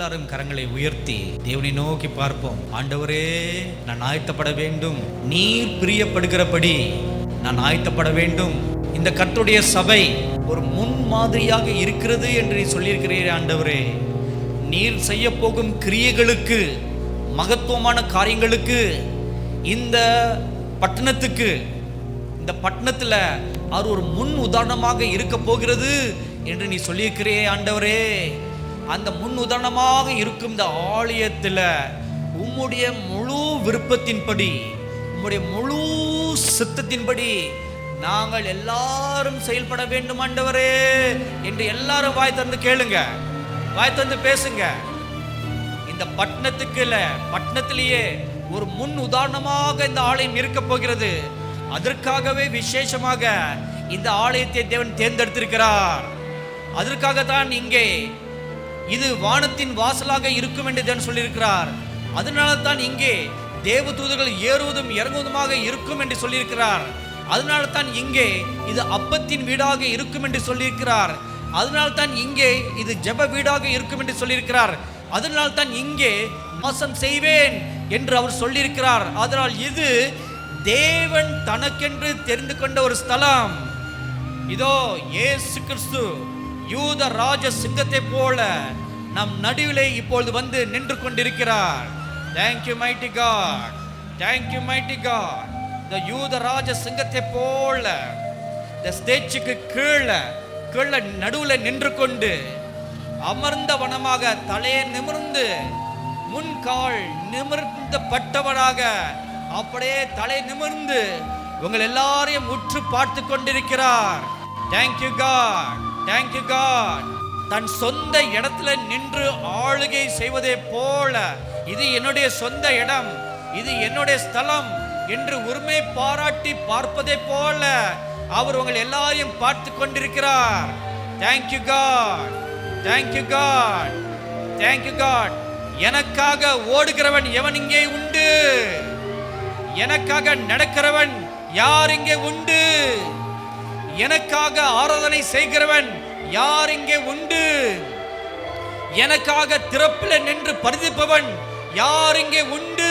எல்லாரும் கரங்களை உயர்த்தி தேவனை நோக்கி பார்ப்போம். ஆண்டவரே, நான் ஆயத்தப்பட வேண்டும். நீர் பிரியப்படுகிறபடி நான் ஆயத்தப்பட வேண்டும். இந்த கர்த்தருடைய சபை ஒரு முன் மாதிரியாக இருக்கிறது என்று நீ சொல்லியிருக்கிறீரே ஆண்டவரே. நீர் செய்ய போகும் கிரியைகளுக்கு, மகத்துவமான காரியங்களுக்கு, இந்த பட்டணத்துக்கு, இந்த பட்டணத்தில் அவர் ஒரு முன் உதாரணமாக இருக்க போகிறது என்று நீ சொல்லியிருக்கிறே ஆண்டவரே. அந்த முன் உதாரணமாக இருக்கும் இந்த ஆலயத்தில் உம்முடைய முழு விருப்பத்தின்படி, உம்முடைய முழு சித்தத்தின்படி நாங்கள் எல்லாரும் செயல்பட வேண்டும் ஆண்டவரே என்று எல்லாரும் வாய் தந்து கேளுங்க, வாய் தந்து பேசுங்க. இந்த பட்டணத்துக்கு இல்ல, பட்டணத்திலேயே ஒரு முன் உதாரணமாக இந்த ஆலயம் இருக்க போகிறது. அதற்காகவே விசேஷமாக இந்த ஆலயத்தை தேவன் தேர்ந்தெடுத்திருக்கிறார். அதற்காகத்தான் இங்கே இது வானத்தின் வாசலாக இருக்கும் என்று தேவன் சொல்லியிருக்கிறார். அதனால தான் இங்கே தேவ தூதர்கள் ஏறுவதும் இறங்குவதுமாக இருக்கும் என்று சொல்லியிருக்கிறார். அதனால தான் இங்கே இது அப்பத்தின் வீடாக இருக்கும் என்று சொல்லியிருக்கிறார். அதனால தான் இங்கே இது ஜெப வீடாக இருக்கும் என்று சொல்லியிருக்கிறார். அதனால தான் இங்கே வாசம் செய்வேன் என்று அவர் சொல்லியிருக்கிறார். அதனால் இது தேவன் தனக்கென்று தெரிந்து கொண்ட ஒரு ஸ்தலம். இதோ இயேசு கிறிஸ்து யூத ராஜ சிங்கத்தை போல நம் நடுவிலே இப்பொழுது வந்து நின்று கொண்டிருக்கிறார். Thank you mighty God, thank you mighty God. இந்த யூத ராஜ சிங்கத்தை போல இந்த ஸ்டேஜுக்கு கீழே நடுவில் நின்று கொண்டு அமர்ந்த வனமாக தலையை நிமிர்ந்து முன்கால் நிமிர்ந்த பட்டவனாக அப்படியே தலை நிமிர்ந்து உங்கள் எல்லாரையும் உற்று பார்த்து கொண்டிருக்கிறார். Thank you God, thank you God. தன் சொந்த இடத்துல நின்று ஆளுகை செய்வதே போல, இது என்னுடைய சொந்த இடம், இது என்னுடைய ஸ்தலம் என்று உரிமை பாராட்டி பார்ப்பதே போல அவர் உங்கள் எல்லாரையும் பார்த்து கொண்டிருக்கிறார். Thank you God, thank you God, thank you God. எனக்காக ஓடுகிறவன் எவன் இங்கே உண்டு? எனக்காக நடக்கிறவன் யார் இங்கே உண்டு? எனக்காக ஆராதனை செய்கிறவன் யார் இங்கே உண்டு? எனக்காக திறப்பில் நின்று பரிதிப்பவன் யார் இங்கே உண்டு?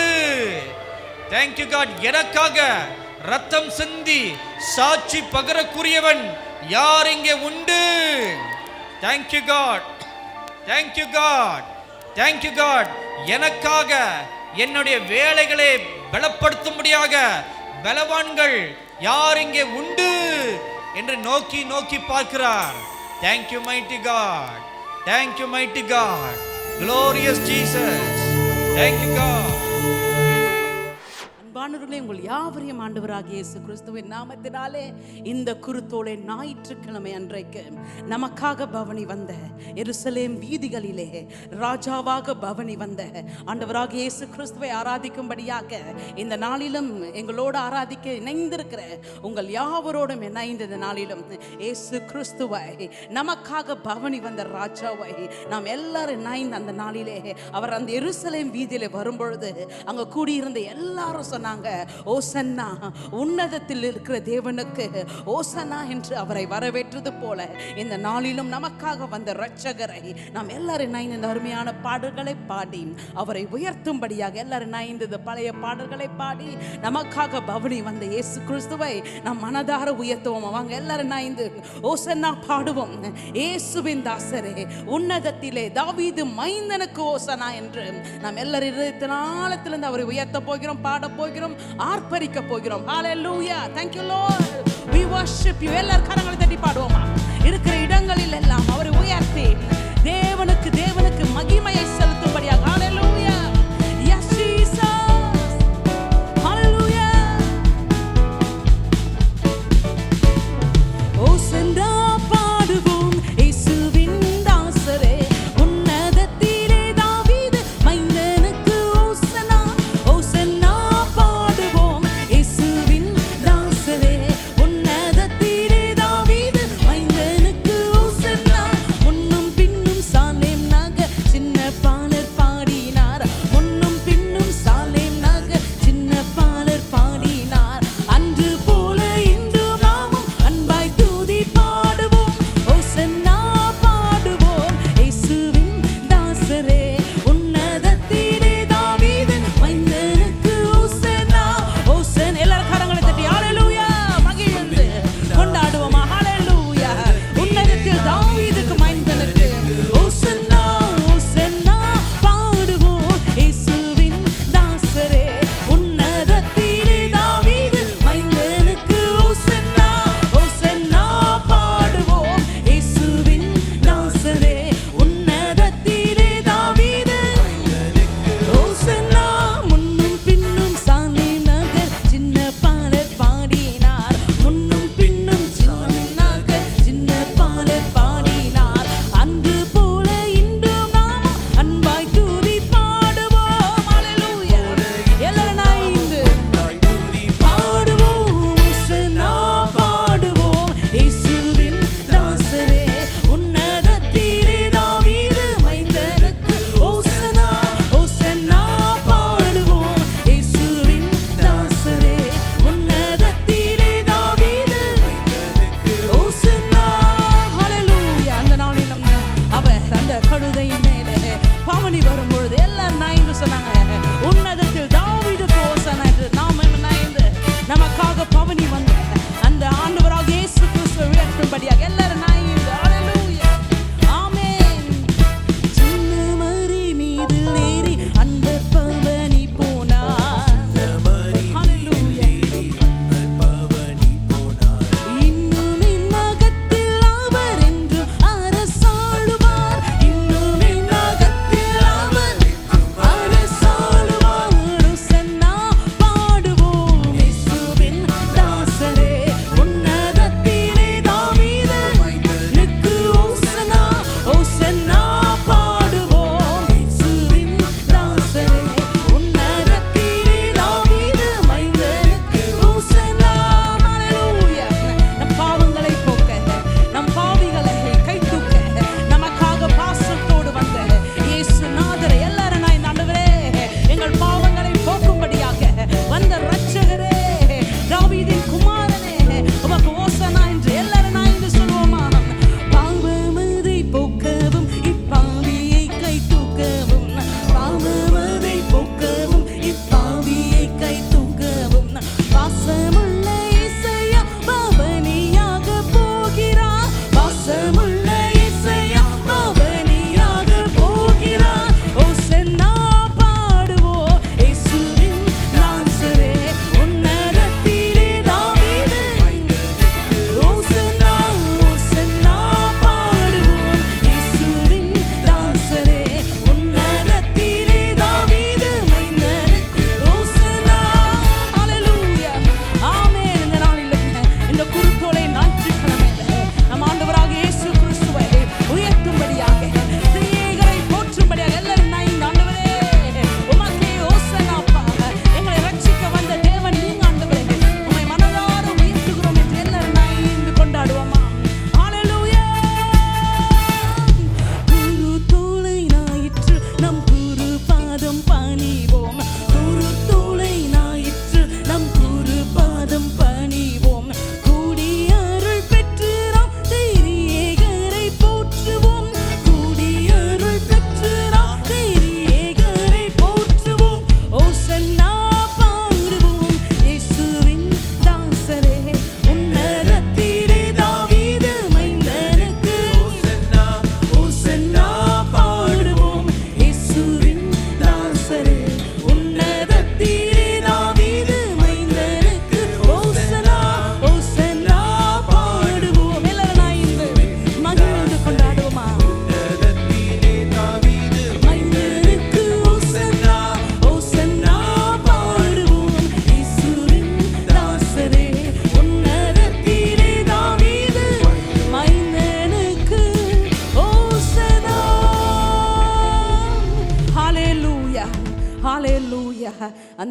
Thank you God. எனக்காக ரத்தம் சிந்தி சாட்சி பகரக்கூடியவன் யார் இங்கே உண்டு? Thank you God, thank you God, thank you God. எனக்காக என்னுடைய வேலைகளை பலப்படுத்தும்படியாக பலவான்கள் யார் இங்கே உண்டு என்று நோக்கி நோக்கி பார்க்கிறார். Thank you mighty God, thank you mighty God, glorious Jesus, thank you God. அன்பானவர்களே, உங்கள் யாவரையும் ஆண்டவராகிய இயேசு கிறிஸ்துவின் நாமத்தினாலே இந்த குருத்தோலை ஞாயிற்றுக்கிழமை அன்றைக்கு நமக்காக பவனி வந்த, எருசலேம் வீதிகளிலே ராஜாவாக பவனி வந்த ஆண்டவராகிய இயேசு கிறிஸ்துவை ஆராதிக்கும்படியாக இந்த நாளிலும் எங்களோடு ஆராதிக்க இணைந்திருக்கிற உங்கள் யாவரோடும் இணைந்த நாளிலும் இயேசு கிறிஸ்துவை நமக்காக பவனி வந்த ராஜாவை நாம் எல்லாரும் இணைந்த அந்த நாளிலே அவர் அந்த எருசலேம் வீதியிலே வரும்பொழுது அங்க கூடியிருந்த எல்லாரும் சொன்னாங்க, ஓசன்னா, உன்னதத்தில் இருக்கிற தேவனுக்கு ஓசன்னா என்று அவரை வரவேற்றது போல இந்த நாளிலும் நமக்காக வந்த இரட்சகரை நாம் எல்லாரும் இணைந்து அருமையான பாடல்களை பாடி அவரை உயர்த்தும்படியாக எல்லாரும் இணைந்து பழைய பாடல்களை பாடி நமக்காக பவனி வந்த இயேசு கிறிஸ்துவை நாம் மனதார உயர்த்துவோம். அவங்க எல்லாரும் இணைந்து ஓசன்னா பாடுவோம். இயேசுவின் தாசரே, உன்னதத்திலே தாவீது மைந்தனுக்கு ஓசனா என்று நாம் எல்லாரும் நாளத்திலிருந்து அவரை உயர்த்த போகிறோம், பாட போகிறோம், ஆர்ப்பரிக்க போகிறோம். ஹalleluya, thank you Lord, we worship you. எல்லாரும் கரங்களை தட்டி பாடுவோமா? இருக்கிற இடங்களில் எல்லாம் அவரை உயர்த்தி தேவனுக்கு மகிமையை செலுத்தும்படியாக. ஹalleluya, yes Jesus, hallelujah. ஓசன்னா பாடுவோம் இயேசுவின் தாசரே, உன்னதத்திலே தாவீது மைந்தனுக்கு ஓசனா. ஓசன்னா பாடுவோம் இயேசுவின் தாசரே, உன்னதத்திலே தாவீது மைந்தனுக்கு ஓசனா. முன்னும் பின்னும் சாலேம் நகர் சின்ன பாலர் பாடினார்,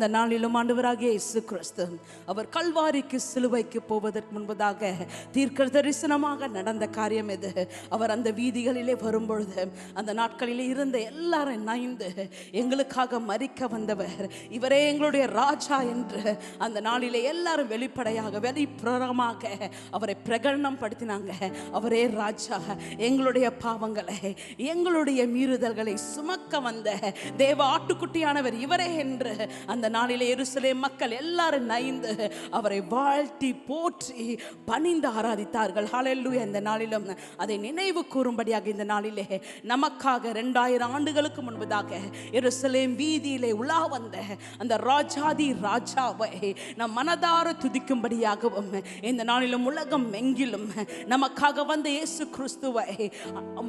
அந்த நாளிலும் ஆண்டவராகிய இயேசு கிறிஸ்து அவர் கல்வாரிக்கு சிலுவைக்கு போவதற்கு முன்பதாக தீர்க்க தரிசனமாக நடந்த காரியம் இது. அவர் அந்த வீதிகளிலே வரும்பொழுது அந்த நாட்களிலே இருந்த எல்லாரும் நைந்து எங்களுக்காக மரிக்க வந்தவர் இவரே எங்களுடைய ராஜா என்று அந்த நாளிலே எல்லாரும் வெளிப்படையாக வெளிப்புறமாக அவரை பிரகடனம் படுத்தினாங்க. அவரே ராஜா, எங்களுடைய பாவங்களை எங்களுடைய மீறுதல்களை சுமக்க வந்த தேவ ஆட்டுக்குட்டியானவர் இவரே என்று அந்த நாளிலே எருசலேம் மக்கள் எல்லாரும் நைந்து அவரை வாழ்த்தி போற்றி பணிந்து ஆராதித்தார்கள். ஹல்லேலூயா. இந்த நாளிலும் அதை நினைவு கூறும்படியாக இந்த நாளிலே நமக்காக 2000 ஆண்டுகளுக்கு முன்பதாக எருசலேம் வீதியிலே உலா வந்த அந்த ராஜாதி ராஜாவை நம் மனதார துதிக்கும்படியாகவும் இந்த நாளிலும் உலகம் எங்கிலும் நமக்காக வந்த இயேசு கிறிஸ்துவை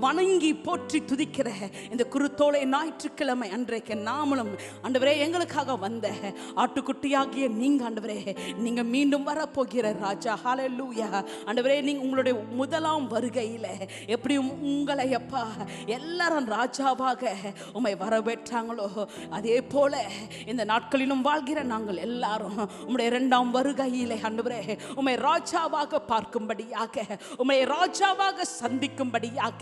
வணங்கி போற்றி துதிக்கிற இந்த குருத்தோலை ஞாயிற்றுக்கிழமை அன்றைக்கு நாமளும் ஆண்டவரே எங்களுக்காக வந்த ஆட்டுக்குட்டியாகிய நீங்க ஆண்டவரே, நீங்க மீண்டும் வரப்போகிற ராஜா. ஹல்லேலூயா. ஆண்டவரே, நீங்க உங்களுடைய முதலாம் வருகையில எப்படி உங்களை அப்பா எல்லாரும் ராஜாவாக உம்மை வரவேற்றாங்களோ அதே போல இந்த நாட்களிலும் வாழ்கிற நாங்கள் எல்லாரும் உம்முடைய 2ஆம் வருகையிலே ஆண்டவரே உம்மை ராஜாவாக பார்க்கும்படியாக, உம்மை ராஜாவாக சந்திக்கும்படியாக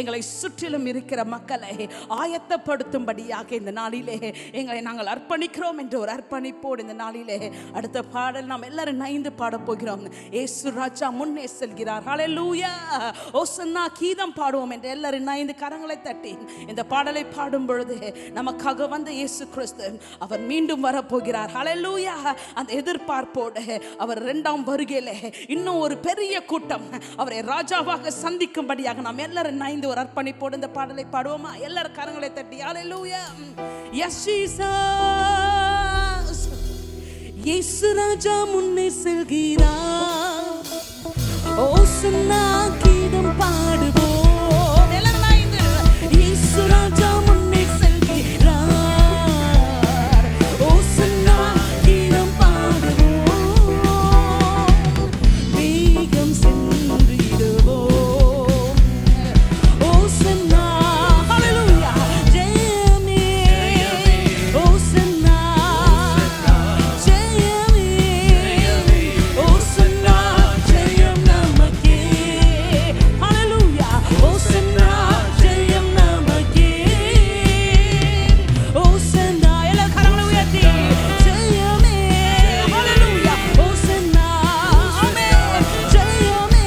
எங்களை சுற்றிலும் இருக்கிற மக்களை ஆயத்தப்படுத்தும்படியாக இந்த நாளிலே எங்களை நாங்கள் அர்ப்பணிக்கிறோம் என்ற ஒரு அர்ப்பணிப்போடு இந்த நாளிலே அடுத்த பாடல் நாம் எல்லாரும் நைந்து பாட போகிறோம். இயேசு ராஜா முன்னே செல்கிறார். ஹல்லேலூயா. ஓசன்னா கீதம் பாடுவோம் என்று எல்லாரும் நைந்து கரங்களை தட்டி இந்த பாடலை பாடும் பொழுது நமக்காக வந்த இயேசு கிறிஸ்து அவர் மீண்டும் வரப்போகிறார். ஹல்லேலூயா. அந்த எதிர்பார்ப்போடு அவர் 2ஆம் வருகையிலே இன்னும் ஒரு பெரிய கூட்டம் அவரை ராஜாவாக சந்திக்கும்படியாக நாம் எல்லாரும் நைந்து ஒரு அர்ப்பணிப்போடு இந்த பாடலை பாடுவோமா? எல்லாரும் கரங்களை தட்டி ஹல்லேலூயா. S Jesus. இயேசு ராஜா முன்னே செல்கிறார். ஓசன்னா கீதம் பாடுவோம். எல்லாரும் நைந்து இயேசு ராஜா முன்னே செல்கிறார். ஓசன்னா கீதம் பாடுவோம். வேகம் சென்றிடுவோம். ஓசன்னா ஹல்லேலூயா. ஜெயமே. ஓசன்னா ஜெயமே. ஓசன்னா ஜெயம் நமக்கே. ஹல்லேலூயா. ஓசன்னா ஜெயம் நமக்கே. ஓசன்னா எல்லா கரங்களை உயர்த்தி ஜெயமே. ஹல்லேலூயா. ஓசன்னா ஆமென். ஜெயமே.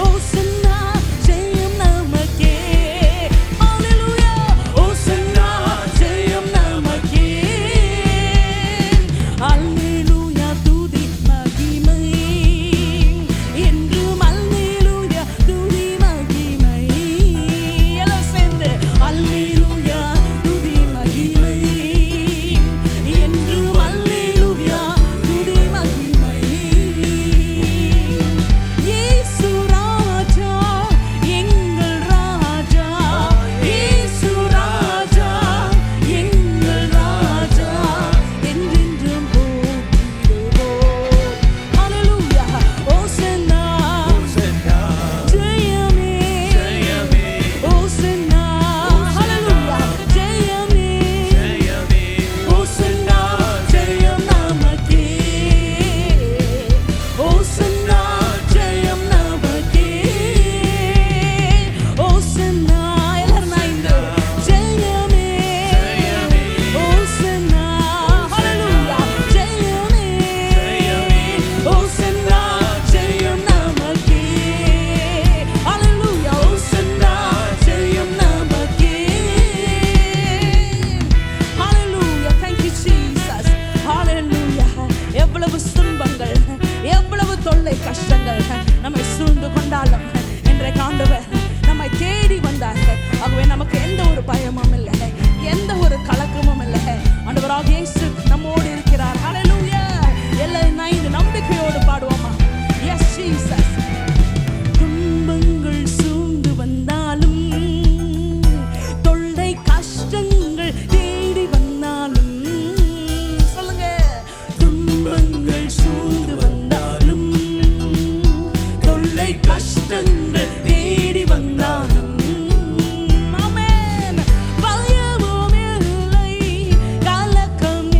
ஓசன்னா ஜெயம் நமக்கே. ஹல்லேலூயா. ஓசன்னா ஜெயம் நமக்கே. அல்லேலூயா. துதி மகிமை என்றும் அல்லேலூயா. துதி மகிமை எல்லாம் சேர்ந்து அல்லேலூயா. துதி மகிமை என்றும் அல்லேலூயா. துதி மகிமை. இயேசு ராஜா எங்கள் ராஜா. இயேசு ராஜா எங்கள் ராஜா. என்றென்றும் போற்றிடுவோம். ஹல்லேலூயா. ஓசன்னா ஜெயமே. ஓசன்னா ஹல்லேலூயா. ஜெயமே. ஓசன்னா ஜெயம் நமக்கே. ஓசன்னா ஜெயம் நமக்கே. ஓசன்னா எல்லாரும் நைந்து ஜெயமே. ஓசன்னா ஹல்லேலூயா. ஜெயமே. ஓசன்னா ஜெயம் நமக்கே. ஹல்லேலூயா. ஓசன்னா ஜெயம் நமக்கே. ஹல்லேலூயா. Thank you Jesus. ஹல்லேலூயா. எவ்வளவு துன்பங்கள், எவ்வளவு தொல்லை கஷ்டங்கள் நம்மை சூழ்ந்து கொண்டாலும் இன்றைக்கு ஆண்டவர் நம்மை தேடி வந்தார். ஆகவே நமக்கு எந்த ஒரு பயமும் இல்லை, எந்த ஒரு கலக்கமும் இல்லை. ஆண்டவராகிய இயேசு நம்மோடு இருக்கிறார். ஹல்லேலூயா. எல்லாரும் நைந்து நம்பிக்கையோடு பாடுவோமா? Yes Jesus. துன்பங்கள் சூழ்ந்து வந்தாலும், தொல்லை கஷ்டங்கள் தேடி வந்தாலும், சொல்லுங்க. துன்பங்கள் சூழ்ந்து வந்தாலும், தொல்லை கஷ்டங்கள் தேடி வந்தாலும், ஆமென். பயமும் இல்லை, கலக்கம்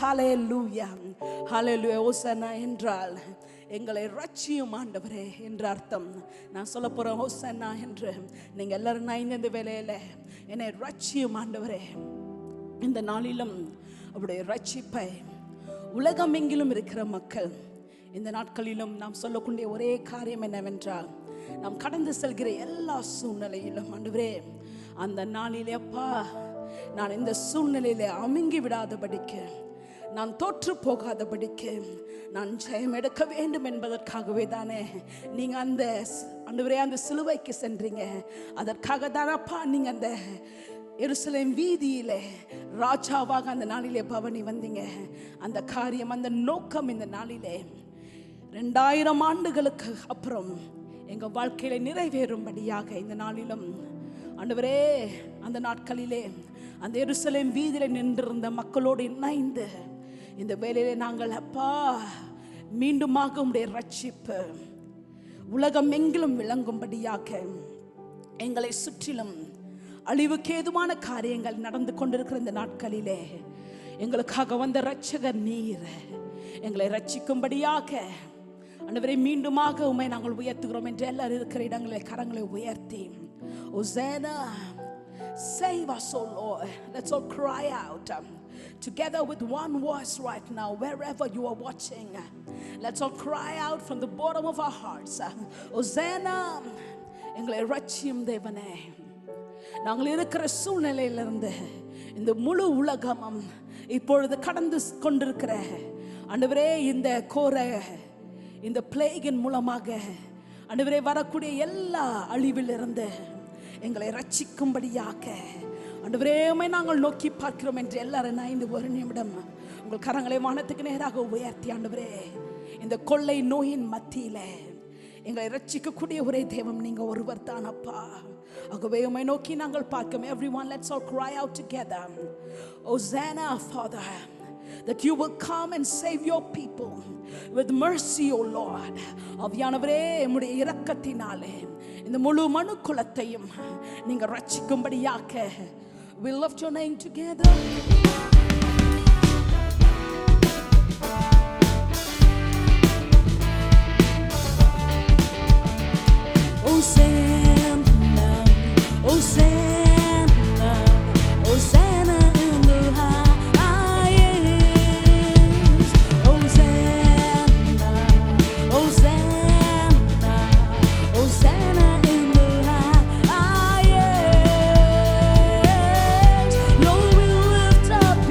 ஹalleluya ஹalleluya. ஓசன்னா என்றால் எங்களை ரட்சியும் ஆண்டவரே என்ற அர்த்தம். நான் சொல்ல போறேன் ஓசன்னா என்று. நீங்க எல்லாரும் இந்த வேளையில என்னை ரட்சியும் ஆண்டவரே. இந்த நாளிலும் அவருடைய ரட்சிப்பை உலகம் எங்கிலும் இருக்கிற மக்கள் இந்த நாட்களிலும் நாம் சொல்லக்கூடிய ஒரே காரியம் என்னவென்றால், நாம் கடந்து செல்கிற எல்லா சூழ்நிலையிலும் ஆண்டவரே அந்த நாளிலே அப்பா நான் இந்த சூழ்நிலையில அமுங்கி விடாதபடிக்கு, நான் தோற்று போகாதபடிக்கு, நான் ஜெயம் எடுக்க வேண்டும் என்பதற்காகவே தானே நீங்க அந்த ஆண்டவரே அந்த சிலுவைக்கு சென்றீங்க. அதற்காக தானப்பா நீங்க அந்த எருசலேம் வீதியிலே ராஜாவாக அந்த நாளிலே பவனி வந்தீங்க. அந்த காரியம், அந்த நோக்கம் இந்த நாளிலே 2000 ஆண்டுகளுக்கு அப்புறம் எங்க வாழ்க்கையில நிறைவேறும்படியாக இந்த நாளிலும் ஆண்டவரே அந்த நாட்களிலே அந்த எருசலேம் வீதியில நின்றிருந்த மக்களோடு இணைந்து இந்த வேளையிலே நாங்கள் அப்பா மீண்டுமாக உம்முடைய ரட்சிப்பு உலகம் எங்கிலும் விளங்கும்படியாக எங்களை சுற்றிலும் அழிவுக்கு ஏதுவான காரியங்கள் நடந்து கொண்டிருக்கிற இந்த நாட்களிலே எங்களுக்காக வந்த இரட்சகர் நீர். எங்களை ரட்சிக்கும்படியாக ஆண்டவரே மீண்டுமாக உம்மை நாங்கள் உயர்த்துகிறோம் என்று எல்லாரும் இருக்கிற இடங்களில் கரங்களை உயர்த்தி Hosanna, save us, O Lord. Let's all cry out together with one voice right now, wherever you are watching. Let's all cry out from the bottom of our hearts, Hosanna, எங்களை ரட்சியும் தேவனே. நாங்கள் இருக்கிற சூழ்நிலையிலிருந்து இந்த முழு உலகமும் இப்பொழுது கடந்து கொண்டிருக்கிற ஆண்டவரே இந்த கோர இந்த பிளேகின் மூலமாக ஆண்டவரே வரக்கூடிய எல்லா அழிவிலிருந்து எங்களை ரட்சிக்கும்படியாக ஆண்டவரே உம்மை நாங்கள் நோக்கி பார்க்கிறோம் என்று எல்லாரும் 1 நிமிடம் உங்கள் கரங்களை வானத்துக்கு நேராக உயர்த்தி ஆண்டவரே இந்த கொள்ளை நோயின் மத்தியிலே எங்களை ரட்சிக்கக்கூடிய ஒரே தெய்வம் நீங்க ஒருவர் தான் அப்பா. ஆகவே உம்மை நோக்கி நாங்கள் பார்க்கிறோம். Everyone, let's all cry out together, Hosanna, Father, that you will come and save your people with mercy, O Lord. ஆவியானவரே உம்முடைய இரக்கத்தினாலே இந்த முழு மனுக்குலத்தையும் நீங்க ரட்சிக்கும்படியாக we lift your name together. Hosanna, Hosanna, Hosanna in the highest. Hosanna, Hosanna, Hosanna in the highest. Lord, we lift up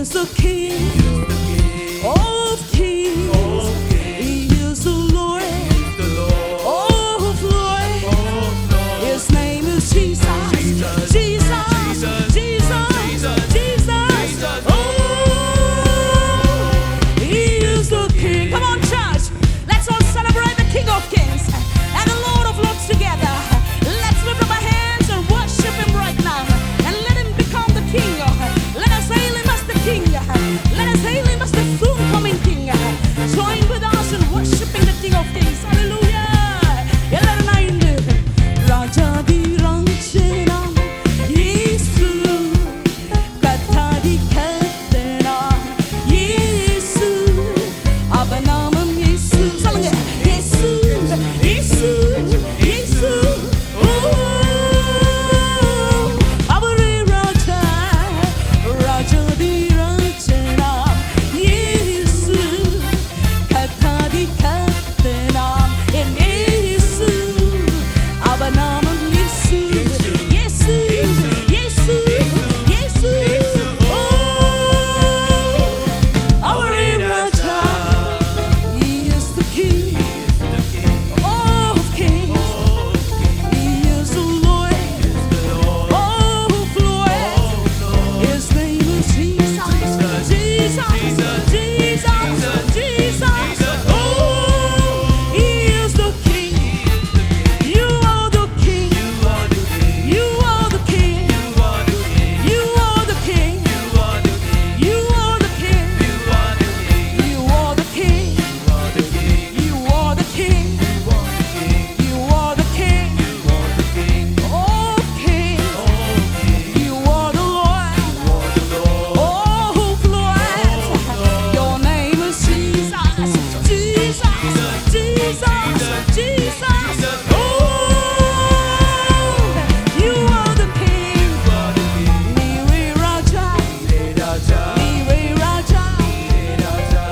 is the King of kings. He is the Lord of lords. His name is Jesus. Jesus, Jesus, Jesus. Oh, He is the King. Come on, church. Let's all celebrate the King of Kings and the Lord of Lords together. Let's lift up our hands and worship Him right now. And let Him become the King. Let us hail Him as the King. Let us hail Him as the soon coming King. Join with us in worshiping the King of Kings. Hallelujah. எல்லாரும் நான் இன்று ராஜாதி ராஜனாம் இயேசு கர்த்தாதி கர்த்தனாம் இயேசு அவர் நாமம் இயேசு. சொல்லுங்க இயேசு இயேசு இயேசு. அவரே ராஜா ராஜாதி ராஜனாம் இயேசு கர்த்தாதி கர்த்தனாம் என் இயேசு அவர் நாமம் இயேசு இயேசு இயேசு இயேசு. அவரே ராஜா. He is the King of kings. He is the Lord of lords. His name is Jesus. Jesus, Jesus, Jesus. Oh, He is the King. You are the King. You are the King. You are the King. You are the King. You are the King. You are the King. You are the King of kings. You are the Lord of lords. Your name is Jesus. Jesus, Jesus, Jesus. Oh, you are the King. Nire Raja. Nire Raja.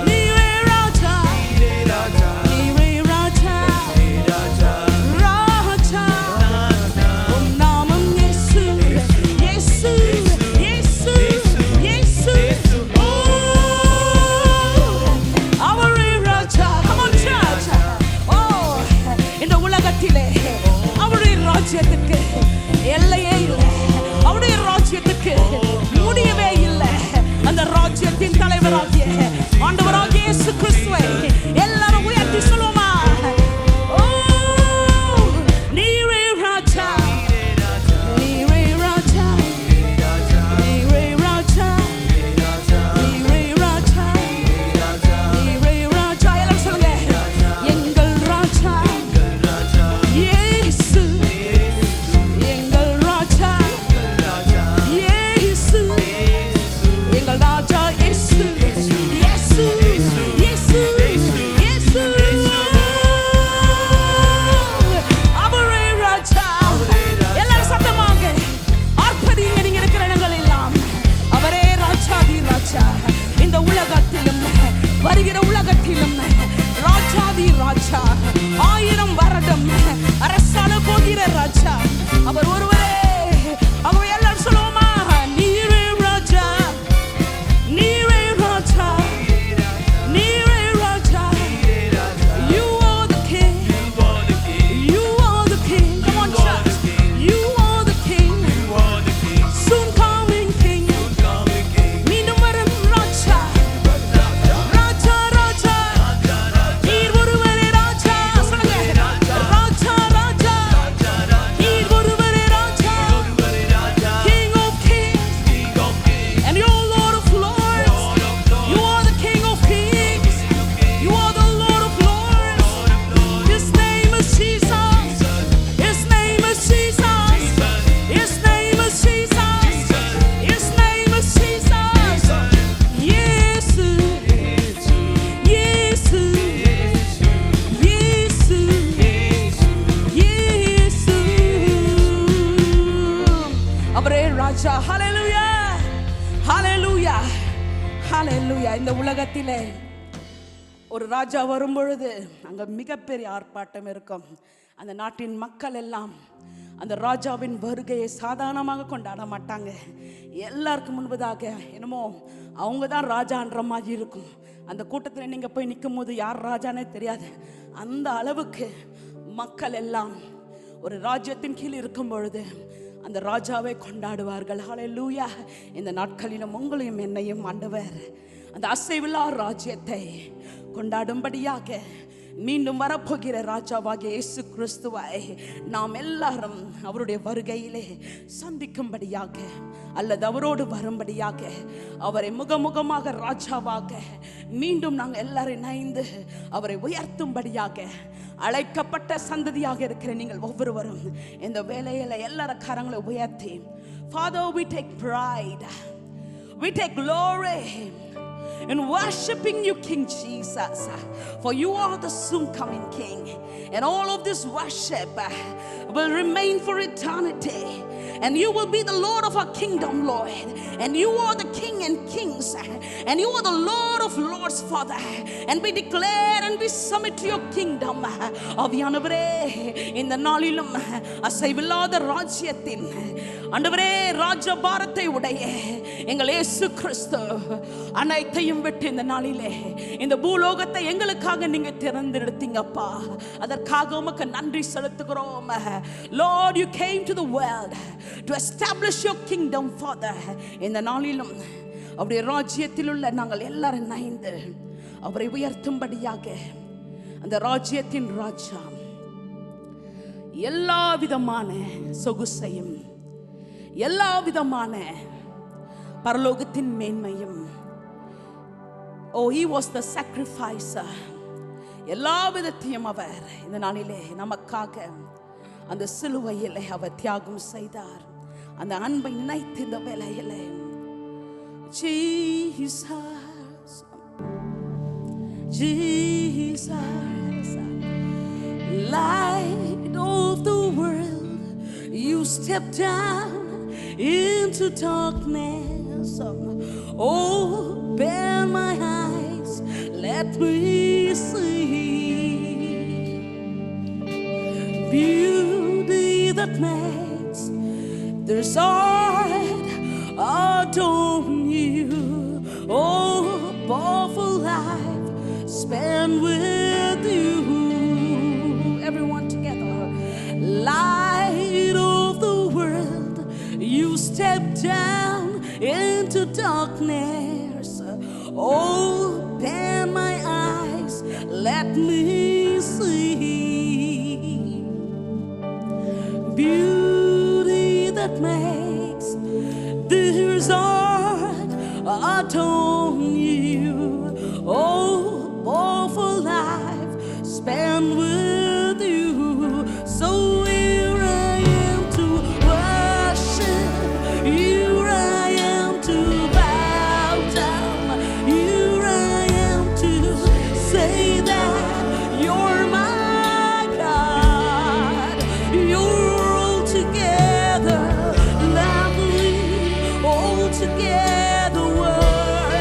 Nire Raja. Nire Raja. Raja. Oh, நாமம் இயேசு. இயேசு. இயேசு. இயேசு. Oh, அவரே ராஜா. Come on, church. Oh, இந்த உலகத்திலே அவருடைய ராஜ்யத்துக்கு எல்லையே இல்லை. அவருடைய ராஜ்யத்துக்கு முடியவே இல்லை. அந்த ராஜ்யத்தின் தலைவராகிய ஆண்டவராகிய இயேசு கிறிஸ்துவை எல்லாரும் உயர்த்தி சொல்லுவோமா? ஓ, நீரே ராஜா. நீரே ராஜா. நீரே ராஜா. நீரே ராஜா. நீரே ராஜா. எல்லாரும் சொல்லுங்க. எங்கள் ராஜா இயேசு. எங்கள் ராஜா இயேசு. எங்கள் ராஜா இயேசு. இயேசு. இயேசு. இயேசு. அவரே ராஜா. எல்லாரும் சத்தமாக ஆர்ப்பரிங்க நீங்க இருக்கிற இடங்கள் எல்லாம். அவரே ராஜாதி ராஜா. இந்த உலகத்திலும் வருகிற உலகத்திலும் ராஜாதி ராஜா. 1000 வருடம் அரசாள போகிற ராஜா அவர் ஒருவரே. அவர் எல்லாரும் சொல்லுவோமா? நீரே ராஜா. நீரே ராஜா. நீரே ராஜா. You are the King. You are the King. Come on, church. You are the King. Soon coming King. மீண்டும் வரும் ராஜா. ராஜா ராஜா. நீர் ஒருவரே ராஜா. சொல்லுங்க. ராஜா ராஜா. நீர் ஒருவரே ராஜா. King of kings. And you're Lord of lords. You are the King of kings. You are the Lord of lords. His name is Jesus. His name is Jesus. His name is Jesus. His name is Jesus. Yesu. Yesu. Yesu. Yesu. அவரே ராஜா. ஹalleluya. ஹalleluya. ஹalleluya. இந்த உலகத்திலே ஒரு ராஜா வரும் பொழுது அங்க மிகப்பெரிய ஆர்ப்பாட்டம் இருக்கும். அந்த நாட்டின் மக்கள் எல்லாம் அந்த ராஜாவின் வருகையை சாதாரணமாக கொண்டாட மாட்டாங்க. எல்லாருக்கும் முன்பதாக என்னமோ அவங்க தான் ராஜான்ற மாதிரி இருக்கும். அந்த கூட்டத்தில் நீங்கள் போய் நிற்கும் போது யார் ராஜானே தெரியாது. அந்த அளவுக்கு மக்கள் எல்லாம் ஒரு ராஜ்யத்தின் கீழ் இருக்கும் பொழுது அந்த ராஜாவை கொண்டாடுவார்கள். ஹல்லேலூயா. இந்த நாட்களிலும் உங்களையும் என்னையும் ஆண்டவர் அந்த அசைவில்லா ராஜ்யத்தை கொண்டாடும்படியாக மீண்டும் வரப்போகிற ராஜாவாகிய இயேசு கிறிஸ்துவை நாம் எல்லாரும் அவருடைய வருகையிலே சந்திக்கும்படியாக அல்லது அவரோடு வரும்படியாக அவரை முகமுகமாக ராஜாவாக மீண்டும் நாங்கள் எல்லாரும் இணைந்து அவரை உயர்த்தும்படியாக அழைக்கப்பட்ட சந்ததியாக இருக்கிற நீங்கள் ஒவ்வொருவரும் இந்த வேலையில எல்லார கரங்களை உயர்த்தி, Father, we take pride, we take glory in worshiping you, King Jesus, for you are the soon coming King, and all of this worship will remain for eternity, and you will be the Lord of our kingdom, Lord, and you are the King and Kings, and you are the Lord of Lords, Father, and we declare and we submit to your kingdom. ஆவியானவரே, இந்த நாளிலும் அசைவில்லாத ராஜ்யத்தின் ஆண்டவரே ராஜபாரத்தை உடைய எங்கள் இயேசு கிறிஸ்து அனைத்தையும் விட்டு இந்த நாளிலே இந்த பூலோகத்தை எங்களுக்காக நீங்க திறந்தெடுத்தீங்கப்பா. அதற்காக உமக்கு நன்றி செலுத்துகிறோம். Lord, you came to the world to establish your kingdom, Father. இந்த நாளிலும் அவருடைய ராஜ்யத்தில் உள்ள நாங்கள் எல்லாரும் இணைந்து அவரை உயர்த்தும்படியாக அந்த ராஜ்யத்தின் ராஜா எல்லா விதமான சொகுசையும் எல்லா விதமான பரலோகத்தின் மேன்மையும், he was the sacrificer, எல்லா விதத்தையும் அவர் இந்த நாளிலே நமக்காக அந்த சிலுவையிலே அவர் தியாகம் செய்தார். அந்த அன்பை நினைத்து இந்த வேளையிலே Jesus, Jesus, light of the world, you stepped down into darkness. Open my eyes, let me see beauty that makes this heart adore you. Oh, powerful life spent with you. Everyone together. Light of the world, you stepped down into darkness. Open my eyes, let me see beauty that makes this heart adore you. Oh, powerful life spent with you. So here I am to worship, here I am to bow down, here I am to say that you're my God. You're altogether lovely, altogether worthy.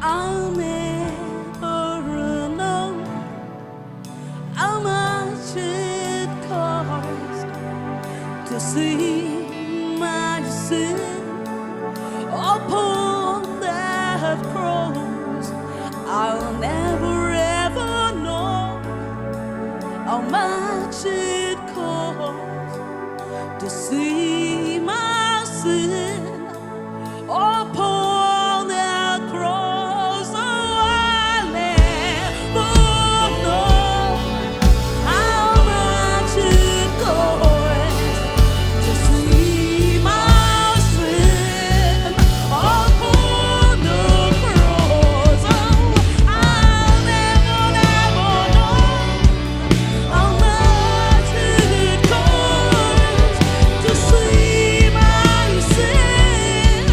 I'll never know how much it cost to see my sin upon that cross. I'll never ever know how much it cost to see my sin upon that cross. Oh, I'll never know how much it cost to see my sin upon the cross. Oh, I'll never know how much it cost to see my sin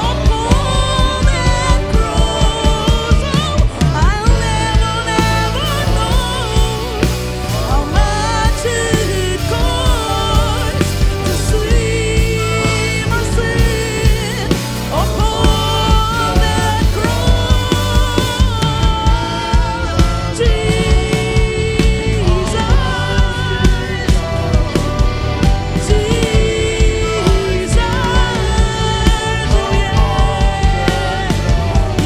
upon that cross. Oh, I'll never know how much it cost to see my sin upon that cross. Jesus, Jesus, oh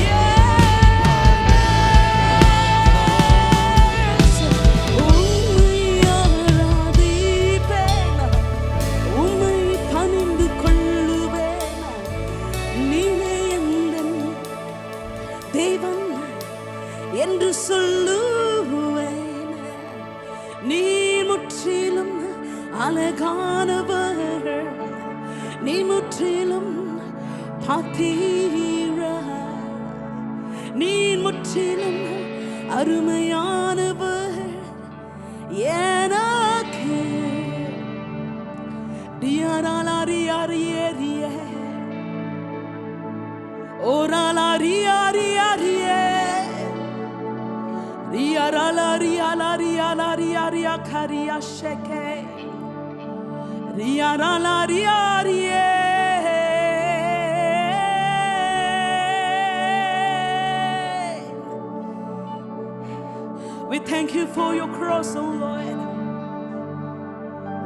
yes, ஆராதிப்பேன், உம்மை பணிந்து கொள்ளுவேன். நீரே எந்தன் தேவன் என்று சொல்லுவேன். நீ முற்றிலும் அழகானவர், நீ முற்றிலும் பார்த்தீர, நீ முற்றிலும் அருமையானவர் எனக்கு. டியாராலாரியாரியே, ஓராலாரியாரியாரியே, ரியாராலாரியாலாரியாலாரியாரியா கரியா ஷெகே, ரியாராலாரியாரியே. We thank you for your cross, oh Lord.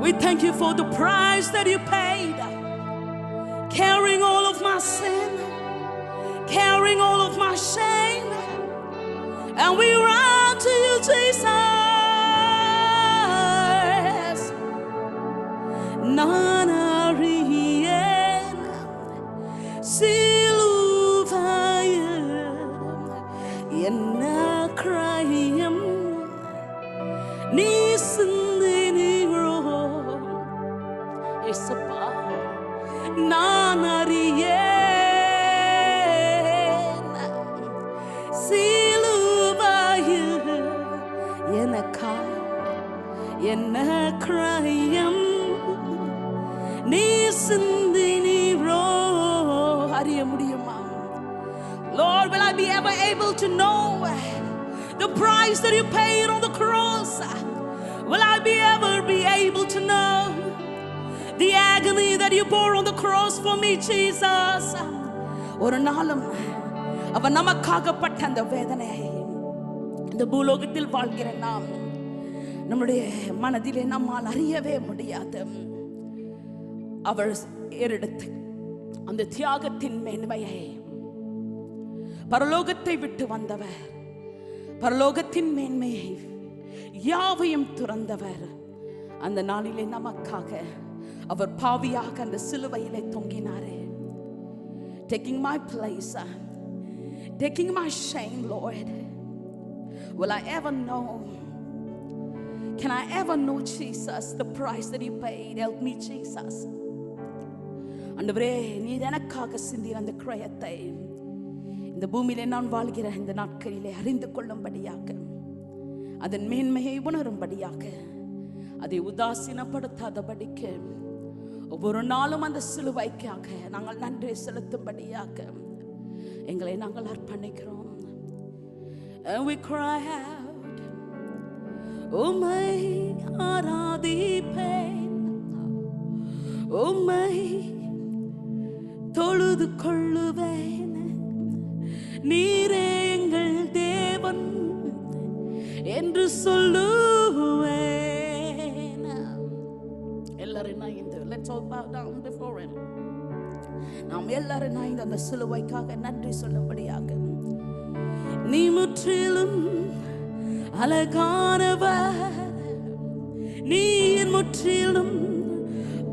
We thank you for the price that you paid, carrying all of my sin, carrying all of my shame, and we run to you, Jesus. Nanarien siluvayam enna krayam நீ சிந்தினீரோ இயேசுப்பா, நான் அறியேன். சிலுவையில் எனக்காய் என்ன கிரயம் நீ சிந்தினீரோ அறிய முடியுமா? Lord, will I be ever able to know the price that you paid on the cross? Will I be ever be able to know the agony that you bore on the cross for me, Jesus? ஒரு நாளும் அவர் நமக்காக பட்ட அந்த வேதனை இந்த பூலோகத்தில் வாழ்கிற நாம் நம்முடைய மனதிலே நம்மால் அறியவே முடியாது. அவர் ஏறெடுத்து அந்த தியாகத்தின் மேன்மையை, பரலோகத்தை விட்டு வந்தவர், பரலோகத்தின் மேன்மையை யாவையும் துறந்தவர், அந்த நாளிலே நமக்காக அவர் பாவியாக அந்த சிலுவையிலே தொங்கினாரே. Taking my place, taking my shame, Lord. Will I ever know? Can I ever know, Jesus, the price that you paid? Help me, Jesus. ஆண்டவரே, நீர் எனக்காக சிந்திய அந்த கிரயத்தை இந்த பூமியிலே நான் வாழ்கிற இந்த நாட்களிலே அறிந்து கொள்ளும்படியாக, அதன் மேன்மையை உணரும்படியாக, அதை உதாசீனப்படுத்தாதபடிக்கு ஒவ்வொரு நாளும் அந்த சிலுவைக்காக நாங்கள் நன்றி செலுத்தும்படியாக எங்களை நாங்கள் அர்ப்பணிக்கிறோம். And we cry out, உம்மை ஆராதிப்பேன், உம்மை தொழுது கொள்ளுவேன். நீரே எங்கள் தேவன் என்று சொல்லுவேன். எல்லாரும் இணைந்து let's all bow down before him. நாம் எல்லாரும் இணைந்து அந்த சிலுவைக்காக நன்றி சொல்லும்படியாக. நீ முற்றிலும் அழகானவர், நீர் முற்றிலும்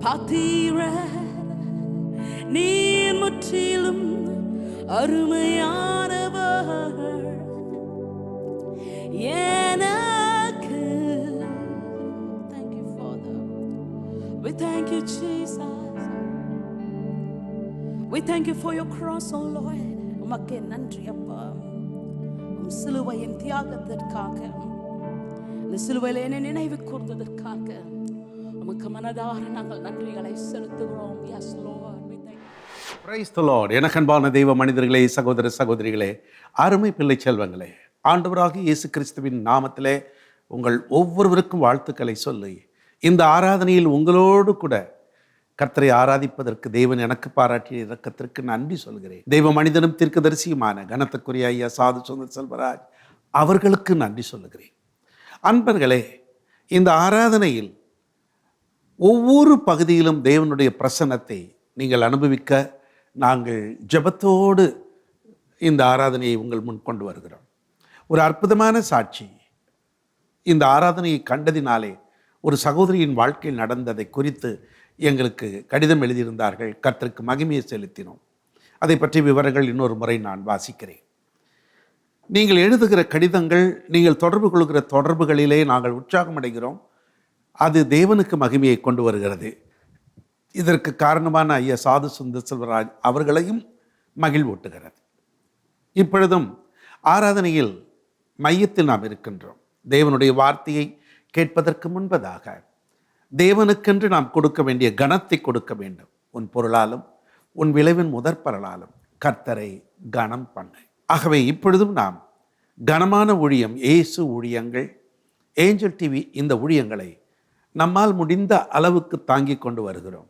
பாத்திரர், நீர் முற்றிலும் அருமையானவர் எனக்கு. Thank you, Father. We thank you, Jesus. We thank you for your cross, oh Lord. உமக்கே நன்றி அப்பா. உம் சிலுவையின் தியாகத்திற்காக, இந்த சிலுவையில் என்னை நினைவு கூர்ந்ததற்காக உமக்கு மனதார நாங்கள் நன்றிகளை செலுத்துகிறோம். Yes, Lord. We thank you. Praise the Lord. எனக்கன்பான தெய்வ மனிதர்களே, சகோதர சகோதரிகளே, அருமை பிள்ளை செல்வங்களே, ஆண்டவராகிய இயேசு கிறிஸ்துவின் நாமத்திலே உங்கள் ஒவ்வொருவருக்கும் வாழ்த்துக்களை சொல்லி, இந்த ஆராதனையில் உங்களோடு கூட கர்த்தரை ஆராதிப்பதற்கு தேவன் எனக்கு பாராட்டிய இரக்கத்திற்கு நன்றி சொல்கிறேன். தெய்வ மனிதனும் தீர்க்கதரிசியுமான கனத்துக்குரிய ஐயா சாது சுந்தர் செல்வராஜ் அவர்களுக்கு நன்றி சொல்லுகிறேன். அன்பர்களே, இந்த ஆராதனையில் ஒவ்வொரு பகுதியிலும் தேவனுடைய பிரசன்னத்தை நீங்கள் அனுபவிக்க நாங்கள் ஜெபத்தோடு இந்த ஆராதனையை உங்கள் முன் கொண்டு வருகிறோம். ஒரு அற்புதமான சாட்சி இந்த ஆராதனையை கண்டதினாலே ஒரு சகோதரியின் வாழ்க்கையில் நடந்ததை குறித்து எங்களுக்கு கடிதம் எழுதியிருந்தார்கள். கர்த்தருக்கு மகிமையை செலுத்தினோம். அதை பற்றி விவரங்கள் இன்னொரு முறை நான் வாசிக்கிறேன். நீங்கள் எழுதுகிற கடிதங்கள், நீங்கள் தொடர்பு கொள்கிற தொடர்புகளிலே நாங்கள் உற்சாகம் அடைகிறோம். அது தேவனுக்கு மகிமையை கொண்டு வருகிறது. இதற்கு காரணமான ஐயா சாது சுந்தர் செல்வராஜ் அவர்களையும் மகிழ்வூட்டுகிறது. இப்பொழுதும் ஆராதனையில் மையத்தில் நாம் இருக்கின்றோம். தேவனுடைய வார்த்தையை கேட்பதற்கு முன்பதாக தேவனுக்கென்று நாம் கொடுக்க வேண்டிய கனத்தை கொடுக்க வேண்டும். உன் பொருளாலும் உன் விளைவின் முதற்பரலாலும் கர்த்தரை கனம் பண்ணு. ஆகவே இப்பொழுதும் நாம் கனமான ஊழியம், இயேசு ஊழியங்கள், ஏஞ்சல் டிவி, இந்த ஊழியங்களை நம்மால் முடிந்த அளவுக்கு தாங்கி கொண்டு வருகிறோம்.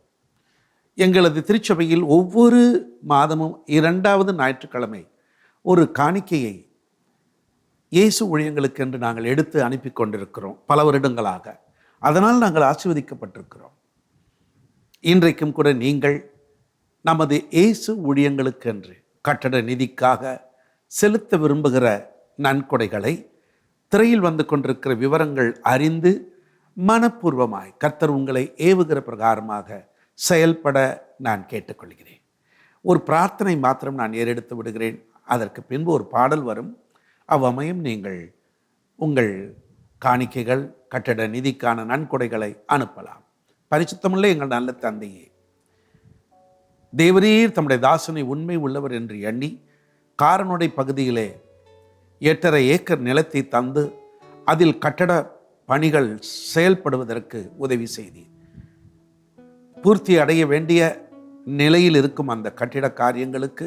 எங்களது திருச்சபையில் ஒவ்வொரு மாதமும் 2வது ஞாயிற்றுக்கிழமை ஒரு காணிக்கையை இயேசு ஊழியங்களுக்கு என்று நாங்கள் எடுத்து அனுப்பி கொண்டிருக்கிறோம் பல வருடங்களாக. அதனால் நாங்கள் ஆசீர்வதிக்கப்பட்டிருக்கிறோம். இன்றைக்கும் கூட நீங்கள் நமது இயேசு ஊழியங்களுக்கு என்று கட்டட நிதிக்காக செலுத்த விரும்புகிற நன்கொடைகளை திரையில் வந்து கொண்டிருக்கிற விவரங்கள் அறிந்து மனப்பூர்வமாய் கர்த்தர் உங்களை ஏவுகிற பிரகாரமாக செயல்பட நான் கேட்டுக்கொள்கிறேன். ஒரு பிரார்த்தனை மாத்திரம் நான் ஏறெடுத்து விடுகிறேன். அதற்கு பின்பு ஒரு பாடல் வரும். அவ்வமயம் நீங்கள் உங்கள் காணிக்கைகள், கட்டட நிதிக்கான நன்கொடைகளை அனுப்பலாம். பரிசுத்தமுள்ள எங்கள் நல்ல தந்தையே, தேவரீர் தம்முடைய தாசனை உண்மை உள்ளவர் என்று எண்ணி காரனுடை பகுதியிலே 8.5 ஏக்கர் நிலத்தை தந்து அதில் கட்டட பணிகள் செயல்படுவதற்கு உதவி செய்தீர். பூர்த்தி அடைய வேண்டிய நிலையில் இருக்கும் அந்த கட்டிட காரியங்களுக்கு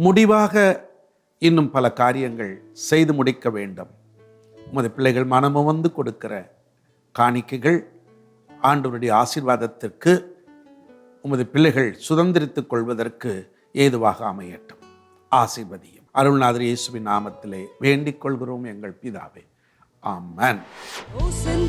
முடிவாக இன்னும் பல காரியங்கள் செய்து முடிக்க வேண்டும். உமது பிள்ளைகள் மனமும் வந்து கொடுக்கிற காணிக்கைகள் ஆண்டவருடைய ஆசீர்வாதத்திற்கு உமது பிள்ளைகள் சுதந்திரித்துக் கொள்வதற்கு ஏதுவாக அமையட்டும். ஆசீர்வதியும். அருள்நாதர் இயேசுவின் நாமத்திலே வேண்டிக் கொள்கிறோம் எங்கள் பிதாவே. ஆமென். Osen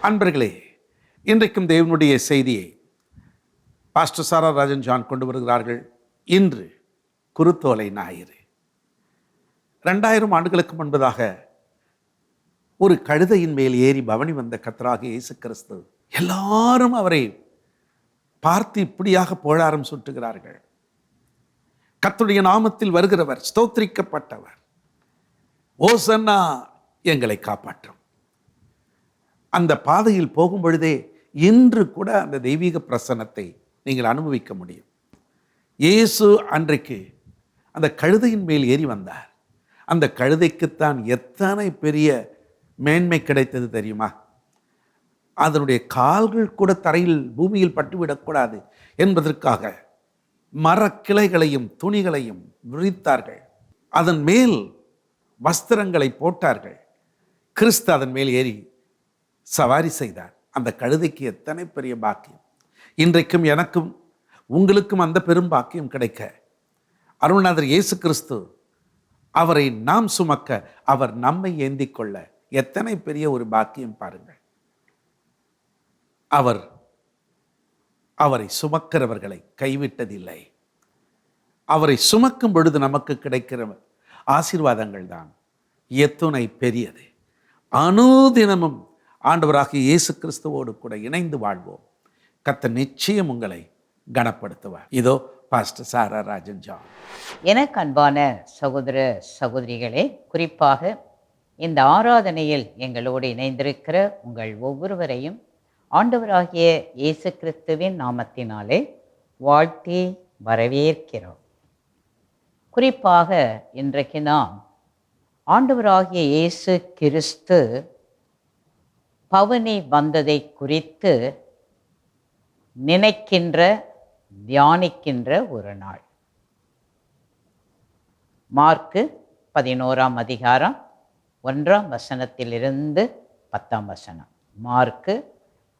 அன்பர்களே, இன்றைக்கும் தேவனுடைய செய்தியை பாஸ்டர் சாரா ராஜன் ஜான் கொண்டு வருகிறார்கள். இன்று குருத்தோலை ஞாயிறு. 2000 ஆண்டுகளுக்கு முன்பதாக ஒரு கழுதையின் மேல் ஏறி பவனி வந்த கர்த்தராகிய இயேசு கிறிஸ்து, எல்லாரும் அவரை பார்த்து இப்படியாக புகழாரம் சூட்டுகிறார்கள். கர்த்தருடைய நாமத்தில் வருகிறவர் ஸ்தோத்திரிக்கப்பட்டவர், ஓசன்னா, எங்களை காப்பாற்றும். அந்த பாதையில் போகும் பொழுதே இன்று கூட அந்த தெய்வீக பிரசன்னத்தை நீங்கள் அனுபவிக்க முடியும். இயேசு அன்றைக்கு அந்த கழுதையின் மேல் ஏறி வந்தார். அந்த கழுதைக்குத்தான் எத்தனை பெரிய மேன்மை கிடைத்தது தெரியுமா? அதனுடைய கால்கள் கூட தரையில் பூமியில் பட்டுவிடக்கூடாது என்பதற்காக மரக்கிளைகளையும் துணிகளையும் விரித்தார்கள். அதன் மேல் வஸ்திரங்களை போட்டார்கள். கிறிஸ்து அதன் மேல் ஏறி சவாரி செய்தார். அந்த கழுதைக்கு எத்தனை பெரிய பாக்கியம்! இன்றைக்கும் எனக்கும் உங்களுக்கும் அந்த பெரும் பாக்கியம் கிடைக்க அருள்நாதர் இயேசு கிறிஸ்து, அவரை நாம் சுமக்க, அவர் நம்மை ஏந்திக் கொள்ள எத்தனை பெரிய ஒரு பாக்கியம் பாருங்கள். அவரை சுமக்கிறவர்களை கைவிட்டதில்லை. அவரை சுமக்கும் பொழுது நமக்கு கிடைக்கிற ஆசீர்வாதங்கள் தான் எத்துணை பெரியது. அனுதினமும் ஆண்டவராகிய இயேசு கிறிஸ்துவோடு கூட இணைந்து வாழ்வோம். கர்த்தர் நிச்சயம் உங்களை கனப்படுத்துவார். இதோ பாஸ்டர் சாரா ராஜன் ஜான். எனக்கு அன்பான சகோதர சகோதரிகளே, குறிப்பாக இந்த ஆராதனையில் எங்களோடு இணைந்திருக்கிற உங்கள் ஒவ்வொருவரையும் ஆண்டவராகிய இயேசு கிறிஸ்துவின் நாமத்தினாலே வாழ்த்தி வரவேற்கிறோம். குறிப்பாக இன்றைக்கு நாம் ஆண்டவராகிய இயேசு கிறிஸ்து பவனி வந்ததை குறித்து நினைக்கின்ற, தியானிக்கின்ற ஒரு நாள். மார்க்கு 11ஆம் அதிகாரம் 1ஆம் வசனத்திலிருந்து 10ஆம் வசனம். மார்க்கு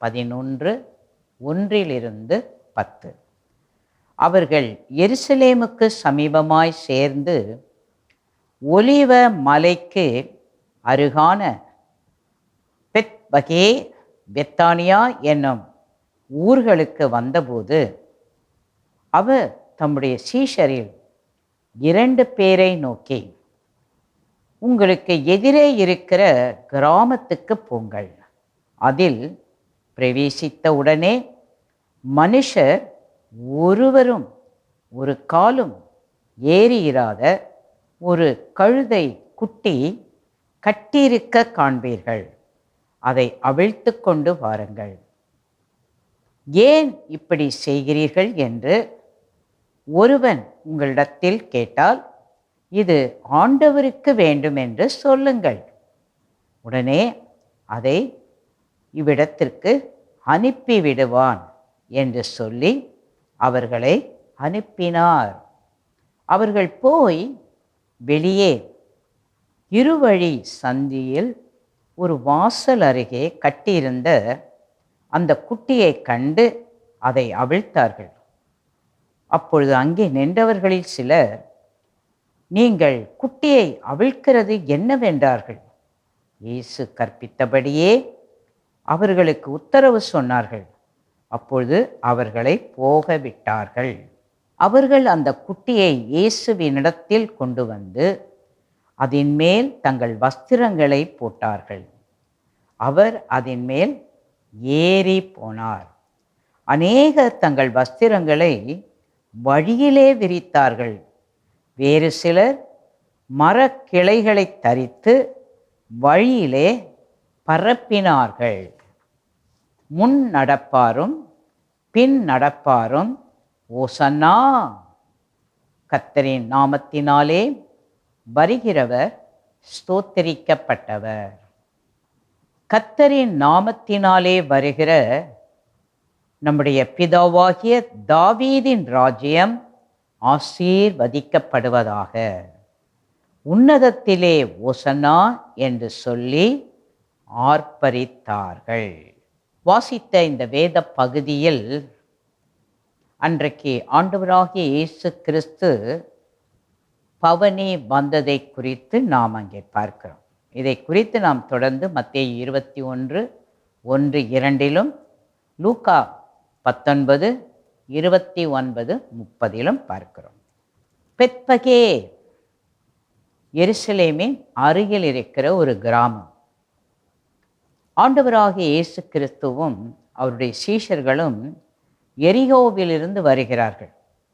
11:1-10. அவர்கள் எருசலேமுக்கு சமீபமாய் சேர்ந்து ஒலிவ மலைக்கு அருகான பெத்பகே, பெத்தானியா என்னும் ஊர்களுக்கு வந்தபோது அவர் தம்முடைய சீஷரில் 2 பேரை நோக்கி, உங்களுக்கு எதிரே இருக்கிற கிராமத்துக்கு போங்கள். அதில் பிரவேசித்த உடனே மனுஷர் ஒருவரும் ஒரு காலும் ஏறியிராத ஒரு கழுதை குட்டி கட்டியிருக்க காண்பீர்கள். அதை அவிழ்த்து கொண்டு வாருங்கள். ஏன் இப்படி செய்கிறீர்கள் என்று ஒருவன் உங்களிடத்தில் கேட்டால், இது ஆண்டவருக்கு வேண்டும் என்று சொல்லுங்கள். உடனே அதை இவ்விடத்திற்கு அனுப்பிவிடுவான் என்று சொல்லி அவர்களை அனுப்பினார். அவர்கள் போய் வெளியே இருவழி சந்தியில் ஒரு வாசல் அருகே கட்டியிருந்த அந்த குட்டியை கண்டு அதை அவிழ்த்தார்கள். அப்பொழுது அங்கே நின்றவர்களில் சிலர், நீங்கள் குட்டியை அவிழ்க்கிறது என்னவென்றார்கள். இயேசு கற்பித்தபடியே அவர்களுக்கு உத்தரவு சொன்னார்கள். அப்பொழுது அவர்களை போக விட்டார்கள். அவர்கள் அந்த குட்டியை இயேசுவினிடத்தில் கொண்டு வந்து அதன் மேல் தங்கள் வஸ்திரங்களை போட்டார்கள். அவர் அதன் மேல் ஏறி போனார். அநேகர் தங்கள் வஸ்திரங்களை வழியிலே விரித்தார்கள். வேறு சிலர் மரக்கிளைகளை தரித்து வழியிலே பரப்பினார்கள். முன் நடப்பாரும் பின் நடப்பாரும், ஓசன்னா, கர்த்தரின் நாமத்தினாலே வருகிறவர் ஸ்தோத்திரிக்கப்பட்டவர். கர்த்தரின் நாமத்தினாலே வருகிற நம்முடைய பிதாவாகிய தாவீதின் ராஜ்யம் ஆசீர்வதிக்கப்படுவதாக. உன்னதத்திலே ஓசன்னா என்று சொல்லி ஆர்ப்பரித்தார்கள். வாசித்த இந்த வேத பகுதியில் அன்றைக்கு ஆண்டவராகிய இயேசு கிறிஸ்து பவனி வந்ததை குறித்து நாம் அங்கே பார்க்கிறோம். இதை குறித்து நாம் தொடர்ந்து மத்தேயு 21, 1:2, லூக்கா 19:29-30 பார்க்கிறோம். பெத்பகே எருசலேமின் அருகில் இருக்கிற ஒரு கிராமம். ஆண்டவராகிய இயேசு கிறிஸ்துவும் அவருடைய சீஷர்களும் எரிகோவிலிருந்து வருகிறார்கள்.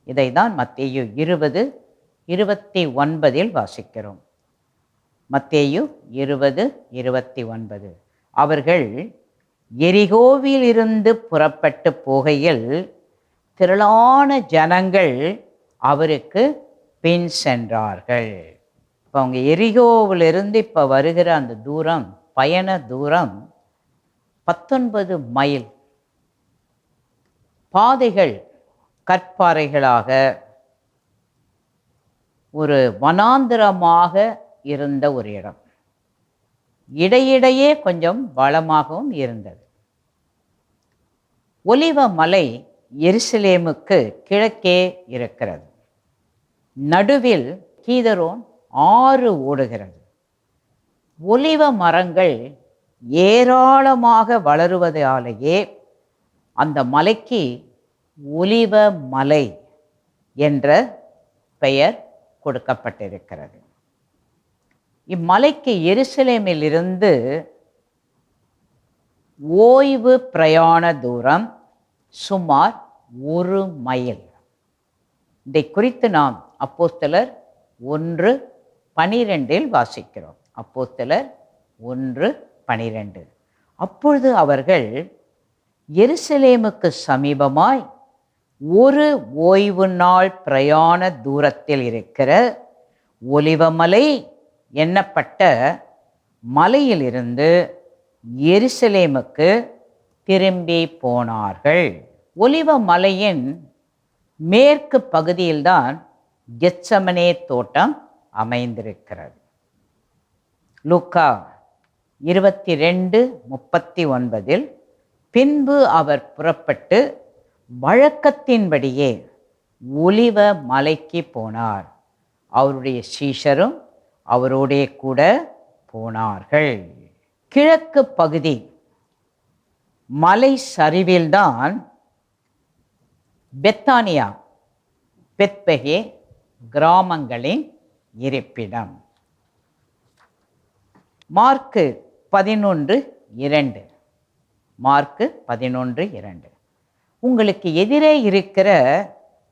இதை தான் மத்தேயு 20:29 வாசிக்கிறோம். மத்தேயு 20:29. அவர்கள் எரிகோவிலிருந்து புறப்பட்டு போகையில் திரளான ஜனங்கள் அவருக்கு பின் சென்றார்கள். இப்போ அவங்க எரிகோவிலிருந்து இப்போ வருகிற அந்த தூரம், பயண தூரம் 19 மைல். பாதைகள் கற்பாறைகளாக ஒரு வனாந்திரமாக இருந்த ஒரு இடம். இடையிடையே கொஞ்சம் வளமாகவும் இருந்தது. ஒலிவ மலை எருசலேமுக்கு கிழக்கே இருக்கிறது. நடுவில் கீதரோன் ஆறு ஓடுகிறது. ஒலிவ மரங்கள் ஏராளமாக வளருவதாலேயே அந்த மலைக்கு ஒலிவ மலை என்ற பெயர் கொடுக்கப்பட்டிருக்கிறது. இம்மலைக்கு எருசலேமில் இருந்து ஓய்வு பிரயாண தூரம் சுமார் 1 மைல். இதை குறித்து நாம் அப்போஸ்தலர் 1:12 வாசிக்கிறோம். அப்போஸ்தலர் 1:12. அப்பொழுது அவர்கள் எருசலேமுக்கு சமீபமாய் ஒரு ஓய்வு நாள் பிரயாண தூரத்தில் இருக்கிற ஒலிவமலை எண்ணப்பட்ட மலையிலிருந்து எருசலேமுக்கு திரும்பி போனார்கள். ஒலிவ மலையின் மேற்கு பகுதியில்தான் கெத்சமனே தோட்டம் அமைந்திருக்கிறது. லூக்கா 22:39 பின்பு அவர் புறப்பட்டு வழக்கத்தின்படியே ஒலிவ மலைக்கு போனார். அவருடைய சீஷரும் அவரோடே கூட போனார்கள். கிழக்கு பகுதி மலை சரிவில்தான் பெத்தானியா, பெத்பகே கிராமங்களின் இருப்பிடம். மார்க்கு 11:2. மார்க்கு 11:2. உங்களுக்கு எதிரே இருக்கிற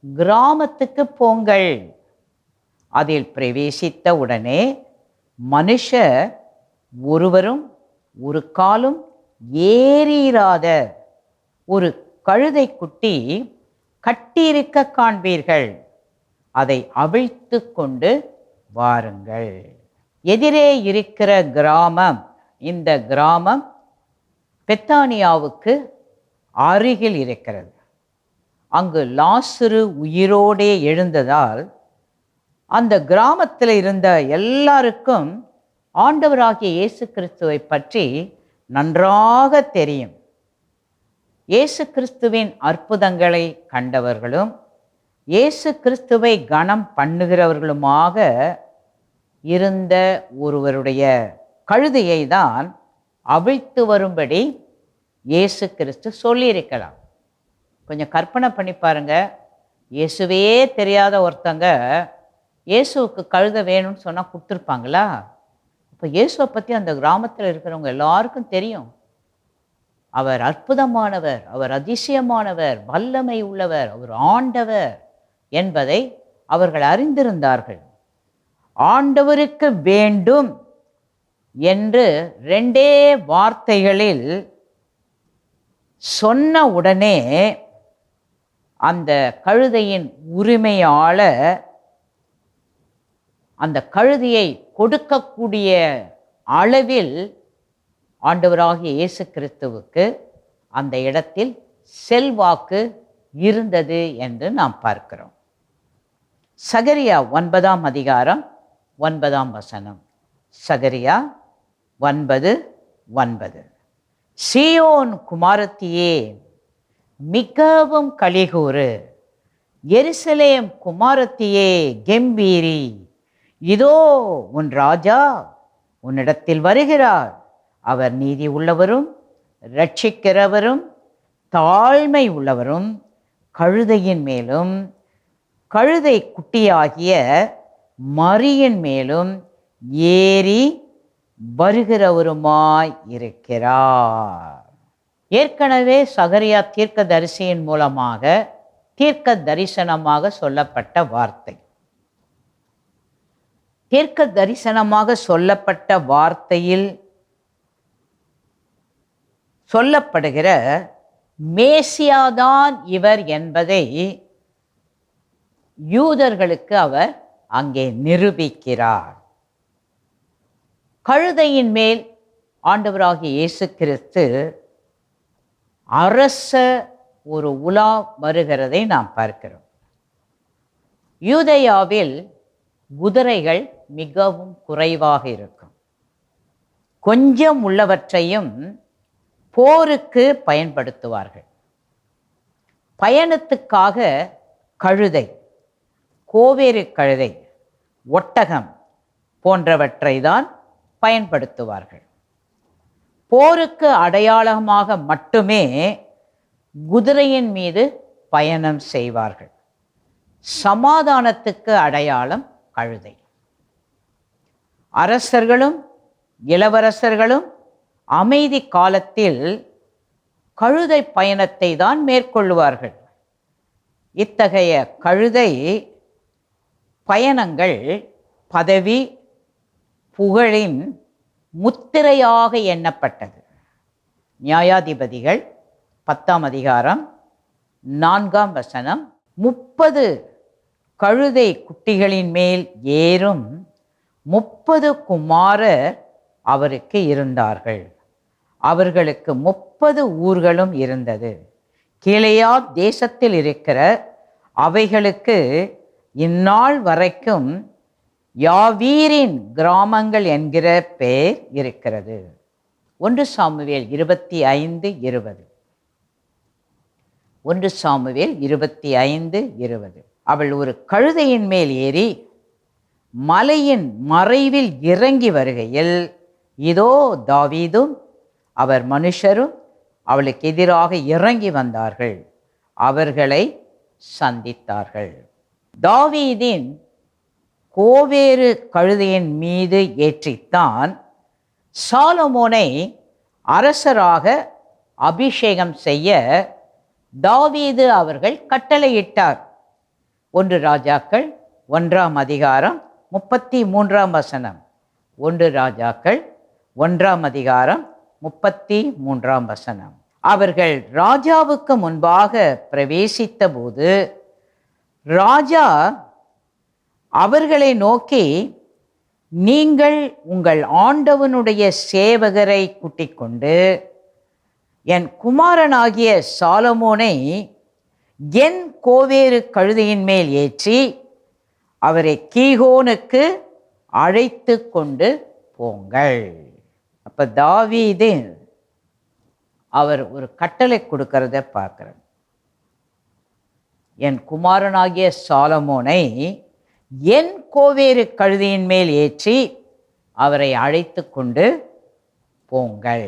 கிராமத்துக்கு போங்கள். அதில் பிரவேசித்த உடனே மனுஷர் ஒருவரும் ஒரு காலும் ஏறிராத ஒரு கழுதை குட்டி கட்டியிருக்க காண்பீர்கள். அதை அவிழ்த்து கொண்டு வாருங்கள். எதிரே இருக்கிற கிராமம், இந்த கிராமம் பெத்தானியாவுக்கு அருகில் இருக்கிறது. அங்கு லாசரு உயிரோடே எழுந்ததால் அந்த கிராமத்தில் இருந்த எல்லாருக்கும் ஆண்டவராகிய இயேசு கிறிஸ்துவை பற்றி நன்றாக தெரியும். இயேசு கிறிஸ்துவின் அற்புதங்களை கண்டவர்களும் இயேசு கிறிஸ்துவை கனம் பண்ணுகிறவர்களுமாக இருந்த ஒருவருடைய கழுதையை தான் அவிழ்த்து வரும்படி இயேசு கிறிஸ்து சொல்லியிருக்கலாம். கொஞ்சம் கற்பனை பண்ணி பாருங்க. இயேசுவே தெரியாத ஒருத்தங்க இயேசுவுக்கு கழுதை வேணும்னு சொன்னால் கொடுத்துருப்பாங்களா? இப்போ இயேசுவை பற்றி அந்த கிராமத்தில் இருக்கிறவங்க எல்லாருக்கும் தெரியும். அவர் அற்புதமானவர், அவர் அதிசயமானவர், வல்லமை உள்ளவர், அவர் ஆண்டவர் என்பதை அவர்கள் அறிந்திருந்தார்கள். ஆண்டவருக்கு வேண்டும் என்று 2 வார்த்தைகளில் சொன்ன உடனே அந்த கழுதையின் உரிமையாளர் அந்த கழுதையை கொடுக்கக்கூடிய அளவில் ஆண்டவராகிய இயேசு கிறிஸ்துவுக்கு அந்த இடத்தில் செல்வாக்கு இருந்தது என்று நாம் பார்க்கிறோம். சகரியா 9:9. சகரியா 9:9. சீயோன் குமாரத்தியே மிகவும் களிகூறு, எருசலேம் குமாரத்தியே கெம்பீரி, இதோ உன் ராஜா உன்னிடத்தில் வருகிறார், அவர் நீதி உள்ளவரும் ரட்சிக்கிறவரும் தாழ்மை உள்ளவரும் கழுதையின் மேலும் கழுதை குட்டியாகிய மரியின் மேலும் ஏறி வருகிறவருமாய் இருக்கிறார். ஏற்கனவே சகரியா தீர்க்க தரிசியின் மூலமாக தீர்க்க தரிசனமாக சொல்லப்பட்ட வார்த்தை. தீர்க்க தரிசனமாக சொல்லப்பட்ட வார்த்தையில் சொல்லப்படுகிற மேசியாதான் இவர் என்பதை யூதர்களுக்கு அவர் அங்கே நிரூபிக்கிறார். கழுதையின் மேல் ஆண்டவராகிய இயேசு கிறிஸ்து அரச ஒரு உலா வருகிறதை நாம் பார்க்கிறோம். யூதேயாவில் குதிரைகள் மிகவும் குறைவாக இருக்கும். கொஞ்சம் உள்ளவற்றையும் போருக்கு பயன்படுத்துவார்கள். பயணத்துக்காக கழுதை, கோவேறு கழுதை, ஒட்டகம் போன்றவற்றை தான் பயன்படுத்துவார்கள். போருக்கு அடையாளமாக மட்டுமே குதிரையின் மீது பயணம் செய்வார்கள். சமாதானத்துக்கு அடையாளம் கழுதை. அரசர்களும் இளவரசர்களும் அமைதி காலத்தில் கழுதை பயணத்தை தான் மேற்கொள்வார்கள். இத்தகைய கழுதை பயணங்கள் பதவி புகழின் முத்திரையாக எண்ணப்பட்டது. நியாயாதிபதிகள் 10ஆம் அதிகாரம் 4ஆம் வசனம், 30 கழுதை குட்டிகளின் மேல் ஏறும் 30 குமாரர் அவருக்கு இருந்தார்கள். அவர்களுக்கு 30 ஊர்களும் இருந்தது. கீலேயாத் தேசத்தில் இருக்கிற அவைகளுக்கு இந்நாள் வரைக்கும் யாவீரின் கிராமங்கள் என்கிற பெயர் இருக்கிறது. 1 சாமுவேல் 25:20. 1 சாமுவேல் 25:20. அவள் ஒரு கழுதையின் மேல் ஏறி மலையின் மறைவில் இறங்கி வருகையில் இதோ தாவீதும் அவர் மனுஷரும் அவளுக்கு எதிராக இறங்கி வந்தார்கள். அவர்களை சந்தித்தார்கள். தாவீதின் கோவேறு கழுதையின் மீது ஏற்றித்தான் சாலமோனை அரசராக அபிஷேகம் செய்ய தாவீது அவர்கள் கட்டளையிட்டார். 1 ராஜாக்கள் 1ஆம் அதிகாரம் 33ஆம் வசனம். 1 ராஜாக்கள் 1ஆம் அதிகாரம் 33ஆம் வசனம். அவர்கள் ராஜாவுக்கு முன்பாக பிரவேசித்த போது ராஜா அவர்களை நோக்கி, நீங்கள் உங்கள் ஆண்டவனுடைய சேவகரை கூட்டிக் கொண்டு என் குமாரனாகிய சாலமோனை என் கோவேறு கழுதையின் மேல் ஏற்றி அவரை கீகோனுக்கு அழைத்து கொண்டு போங்கள். அப்ப தாவீது அவர் ஒரு கட்டளை கொடுக்கறத பார்க்கிறேன். என் குமாரனாகிய சாலமோனை என் கோவேறு கழுதையின் மேல் ஏற்றி அவரை அழைத்து கொண்டு போங்கள்.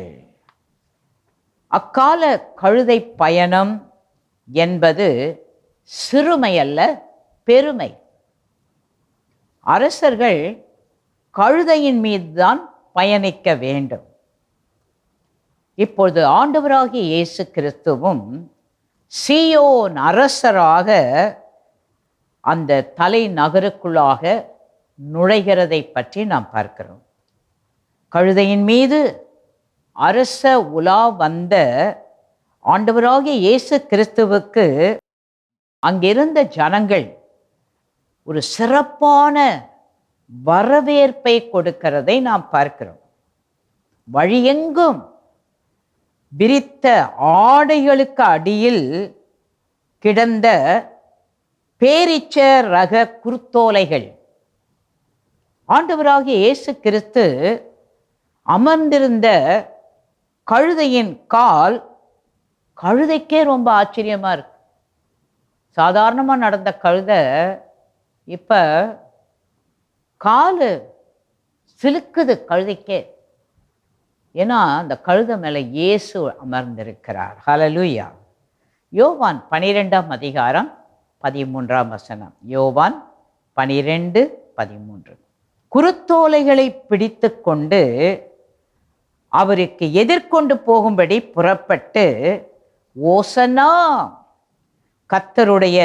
அக்கால கழுதை பயணம் என்பது சிறுமை அல்ல, பெருமை. அரசர்கள் கழுதையின் மீதுதான் பயணிக்க வேண்டும். இப்பொழுது ஆண்டவராகிய இயேசு கிறிஸ்துவும் சீயோன் அரசராக அந்த தலைநகருக்குள்ளாக நுழைகிறதை பற்றி நாம் பார்க்கிறோம். கழுதையின் மீது அரச உலா வந்த ஆண்டவராகிய இயேசு கிறிஸ்துவுக்கு அங்கிருந்த ஜனங்கள் ஒரு சிறப்பான வரவேற்பை கொடுக்கிறதை நாம் பார்க்கிறோம். வழியெங்கும் விரித்த ஆடைகளுக்கு அடியில் கிடந்த பேரிச்ச ரக குருத்தோலைகள். ஆண்டவராகிய இயேசு கிறிஸ்து அமர்ந்திருந்த கழுதையின் கால், கழுதைக்கே ரொம்ப ஆச்சரியமா இருக்கு. சாதாரணமா நடந்த கழுதை இப்ப காலு சிலுக்குது கழுதைக்கே. ஏன்னா அந்த கழுதை மேலே இயேசு அமர்ந்திருக்கிறார். ஹல்லேலூயா. யோவான் 12ஆம் அதிகாரம் 13ஆம் வசனம். யோவான் 12:13. குருத்தோலைகளை பிடித்து கொண்டு அவருக்கு எதிர்கொண்டு போகும்படி புறப்பட்டு, ஓசன்னா, கர்த்தருடைய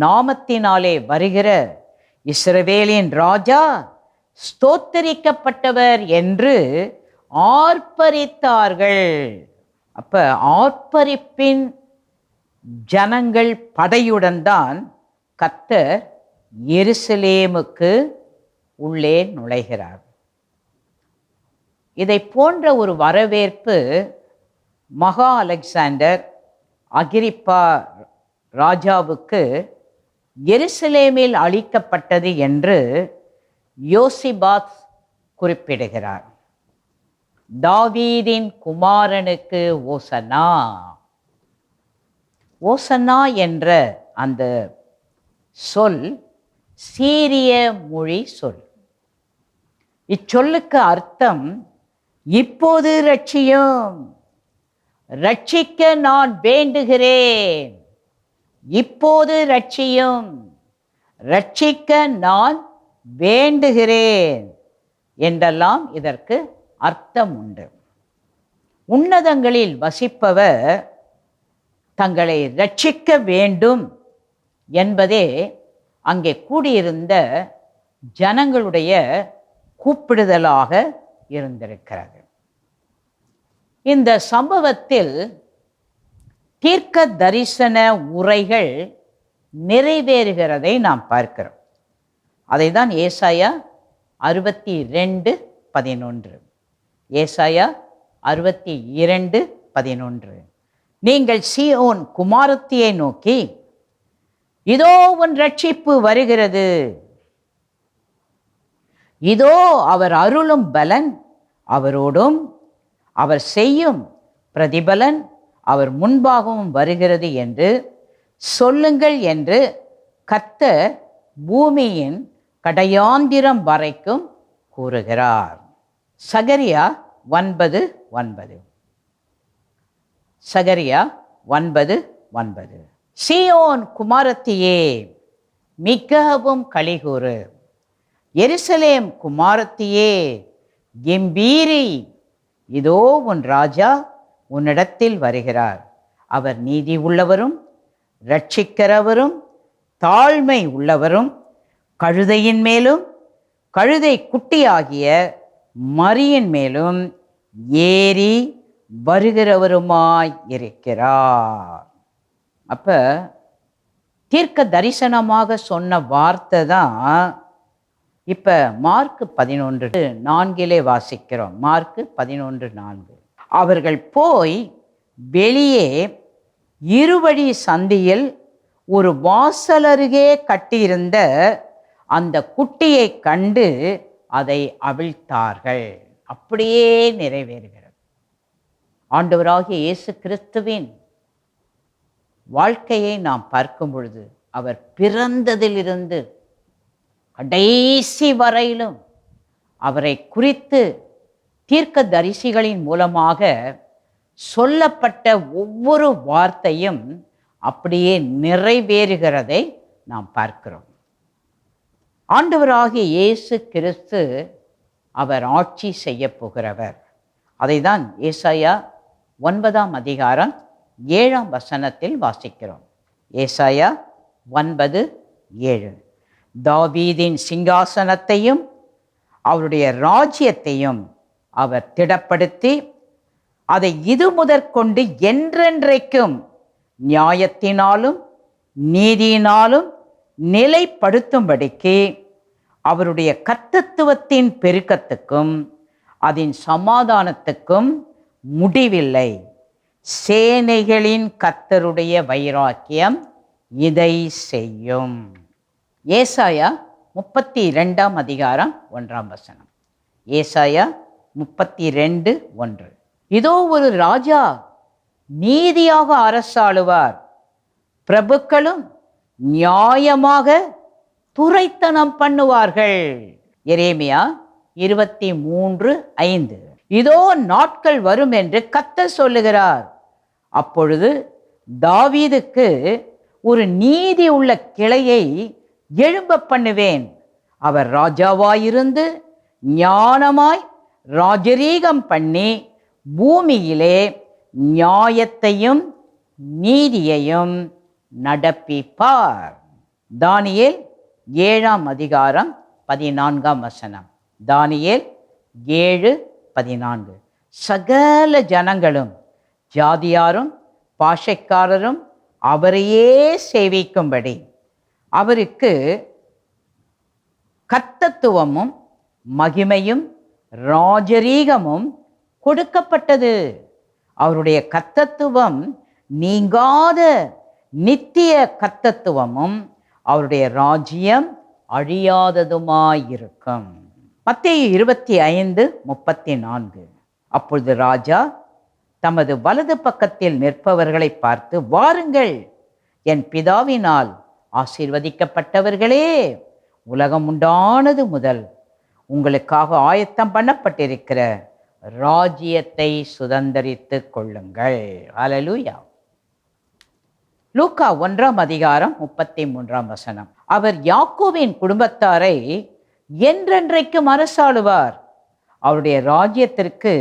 நாமத்தினாலே வருகிற இஸ்ரவேலின் ராஜா ஸ்தோத்தரிக்கப்பட்டவர் என்று ஆர்ப்பரித்தார்கள். அப்ப ஆர்ப்பரிப்பின் ஜனங்கள் படையுடன் தான் கர்த்தர் எருசலேமுக்கு உள்ளே நுழைகிறார். இதை போன்ற ஒரு வரவேற்பு மகா அலெக்சாண்டர் அகிரிப்பா ராஜாவுக்கு எருசலேமில் அளிக்கப்பட்டது என்று யோசிபாத் குறிப்பிடுகிறார். தாவீதின் குமாரனுக்கு ஓசன்னா. ஓசன்னா என்ற அந்த சொல் சீரிய மொழி சொல். இச்சொல்லுக்கு அர்த்தம் இப்போது ரட்சியும், ரட்சிக்க நான் வேண்டுகிறேன், இப்போது ரட்சியும், ரட்சிக்க நான் வேண்டுகிறேன் என்றெல்லாம் இதற்கு அர்த்தம் உண்டு. உன்னதங்களில் வசிப்பவர் தங்களை ரட்சிக்க வேண்டும் என்பதே அங்கே கூடியிருந்த ஜனங்களுடைய கூப்பிடுதலாக இருந்திருக்கிறது. இந்த சம்பவத்தில் தீர்க்க தரிசன உரைகள் நிறைவேறுகிறதை நாம் பார்க்கிறோம். அதை தான் ஏசாயா 62:11. ஏசாயா 62:11. நீங்கள் சீயோன் குமாரத்தியை நோக்கி, இதோ உன் ரட்சிப்பு வருகிறது, இதோ அவர் அருளும் பலன் அவரோடும் அவர் செய்யும் பிரதிபலன் அவர் முன்பாகவும் வருகிறது என்று சொல்லுங்கள் என்று கர்த்தர் பூமியின் கடையாந்திரம் வரைக்கும் கூறுகிறார். சகரியா 9:9. சகரியா 9:9. சீயோன் குமாரத்தியே மிகவும் களிகூறு, எருசலேம் குமாரத்தியே கெம்பீரி, இதோ உன் ராஜா உன்னிடத்தில் வருகிறார், அவர் நீதி உள்ளவரும் இரட்சிக்கிறவரும் தாழ்மை உள்ளவரும் கழுதையின் மேலும் கழுதை குட்டியாகிய மரியின் மேலும் ஏறி வருகிறவருமாய் இருக்கிறார். அப்ப தீர்க்க தரிசனமாக சொன்ன வார்த்தை தான் இப்ப மார்க் 11:4 வாசிக்கிறோம். மார்க் 11:4. அவர்கள் போய் வெளியே இருவழி சந்தியில் ஒரு வாசல் அருகே கட்டியிருந்த அந்த குட்டியை கண்டு அதை அவிழ்த்தார்கள். அப்படியே நிறைவேறுகிறது. ஆண்டவராகிய இயேசு கிறிஸ்துவின் வாழ்க்கையை நாம் பார்க்கும் பொழுது அவர் பிறந்ததிலிருந்து கடைசி வரையிலும் அவரை குறித்து தீர்க்க தரிசிகளின் மூலமாக சொல்லப்பட்ட ஒவ்வொரு வார்த்தையும் அப்படியே நிறைவேறுகிறதை நாம் பார்க்கிறோம். ஆண்டவராகிய இயேசு கிறிஸ்து அவர் ஆட்சி செய்ய போகிறவர். அதை தான் ஏசாயா 9ஆம் அதிகாரம் 7ஆம் வசனத்தில் வாசிக்கிறோம். ஏசாயா 9:7. தாவீதின் சிங்காசனத்தையும் அவருடைய ராஜ்யத்தையும் அவர் திடப்படுத்தி அதை இது முதற்கொண்டு என்றென்றைக்கும் நியாயத்தினாலும் நீதியினாலும் நிலைப்படுத்தும்படிக்கு அவருடைய கர்த்தத்துவத்தின் பெருக்கத்துக்கும் அதன் சமாதானத்துக்கும் முடிவில்லை. சேனைகளின் கர்த்தருடைய வைராக்கியம் இதை செய்யும். ஏசாயா 32ஆம் அதிகாரம் 1ஆம் வசனம். ஏசாயா 32:1. இதோ ஒரு ராஜா நீதியாக அரசாளுவார், பிரபுக்களும் நியாயமாக துரைத்தனம் பண்ணுவார்கள். எரேமியா 23:5. இதோ நாட்கள் வரும் என்று கர்த்தர் சொல்லுகிறார். அப்பொழுது தாவீதுக்கு ஒரு நீதி உள்ள கிளையை எழும்ப பண்ணுவேன். அவர் ராஜாவாயிருந்து ஞானமாய் ராஜரீகம் பண்ணி பூமியிலே நியாயத்தையும் நீதியையும் நடப்பிப்பார். தானியேல் 7ஆம் அதிகாரம் 14ஆம் வசனம். தானியேல் 7:14. சகல ஜனங்களும் ஜாதியாரும் பாஷைக்காரரும் அவரையே சேவிக்கும்படி அவருக்கு கர்த்தத்துவமும் மகிமையும் ராஜரீகமும் கொடுக்கப்பட்டது. அவருடைய கர்த்தத்துவம் நீங்காத நித்திய கர்த்தத்துவமும் அவருடைய ராஜ்யம் அழியாததுமாயிருக்கும். மத்தேயு 25:34. அப்பொழுது ராஜா தமது வலது பக்கத்தில் நிற்பவர்களை பார்த்து, வாருங்கள், என் பிதாவினால் ஆசீர்வதிக்கப்பட்டவர்களே, உலகம் உண்டானது முதல் உங்களுக்காக ஆயத்தம் பண்ணப்பட்டிருக்கிற ராஜ்யத்தை சுதந்தரித்துக் கொள்ளுங்கள். ஹல்லேலூயா. லூக்கா 1ஆம் அதிகாரம் 33ஆம் வசனம். அவர் யாக்கோபின் குடும்பத்தாரை என்றென்றைக்கும் அரசாளுவார், அவருடைய ராஜ்யத்திற்கு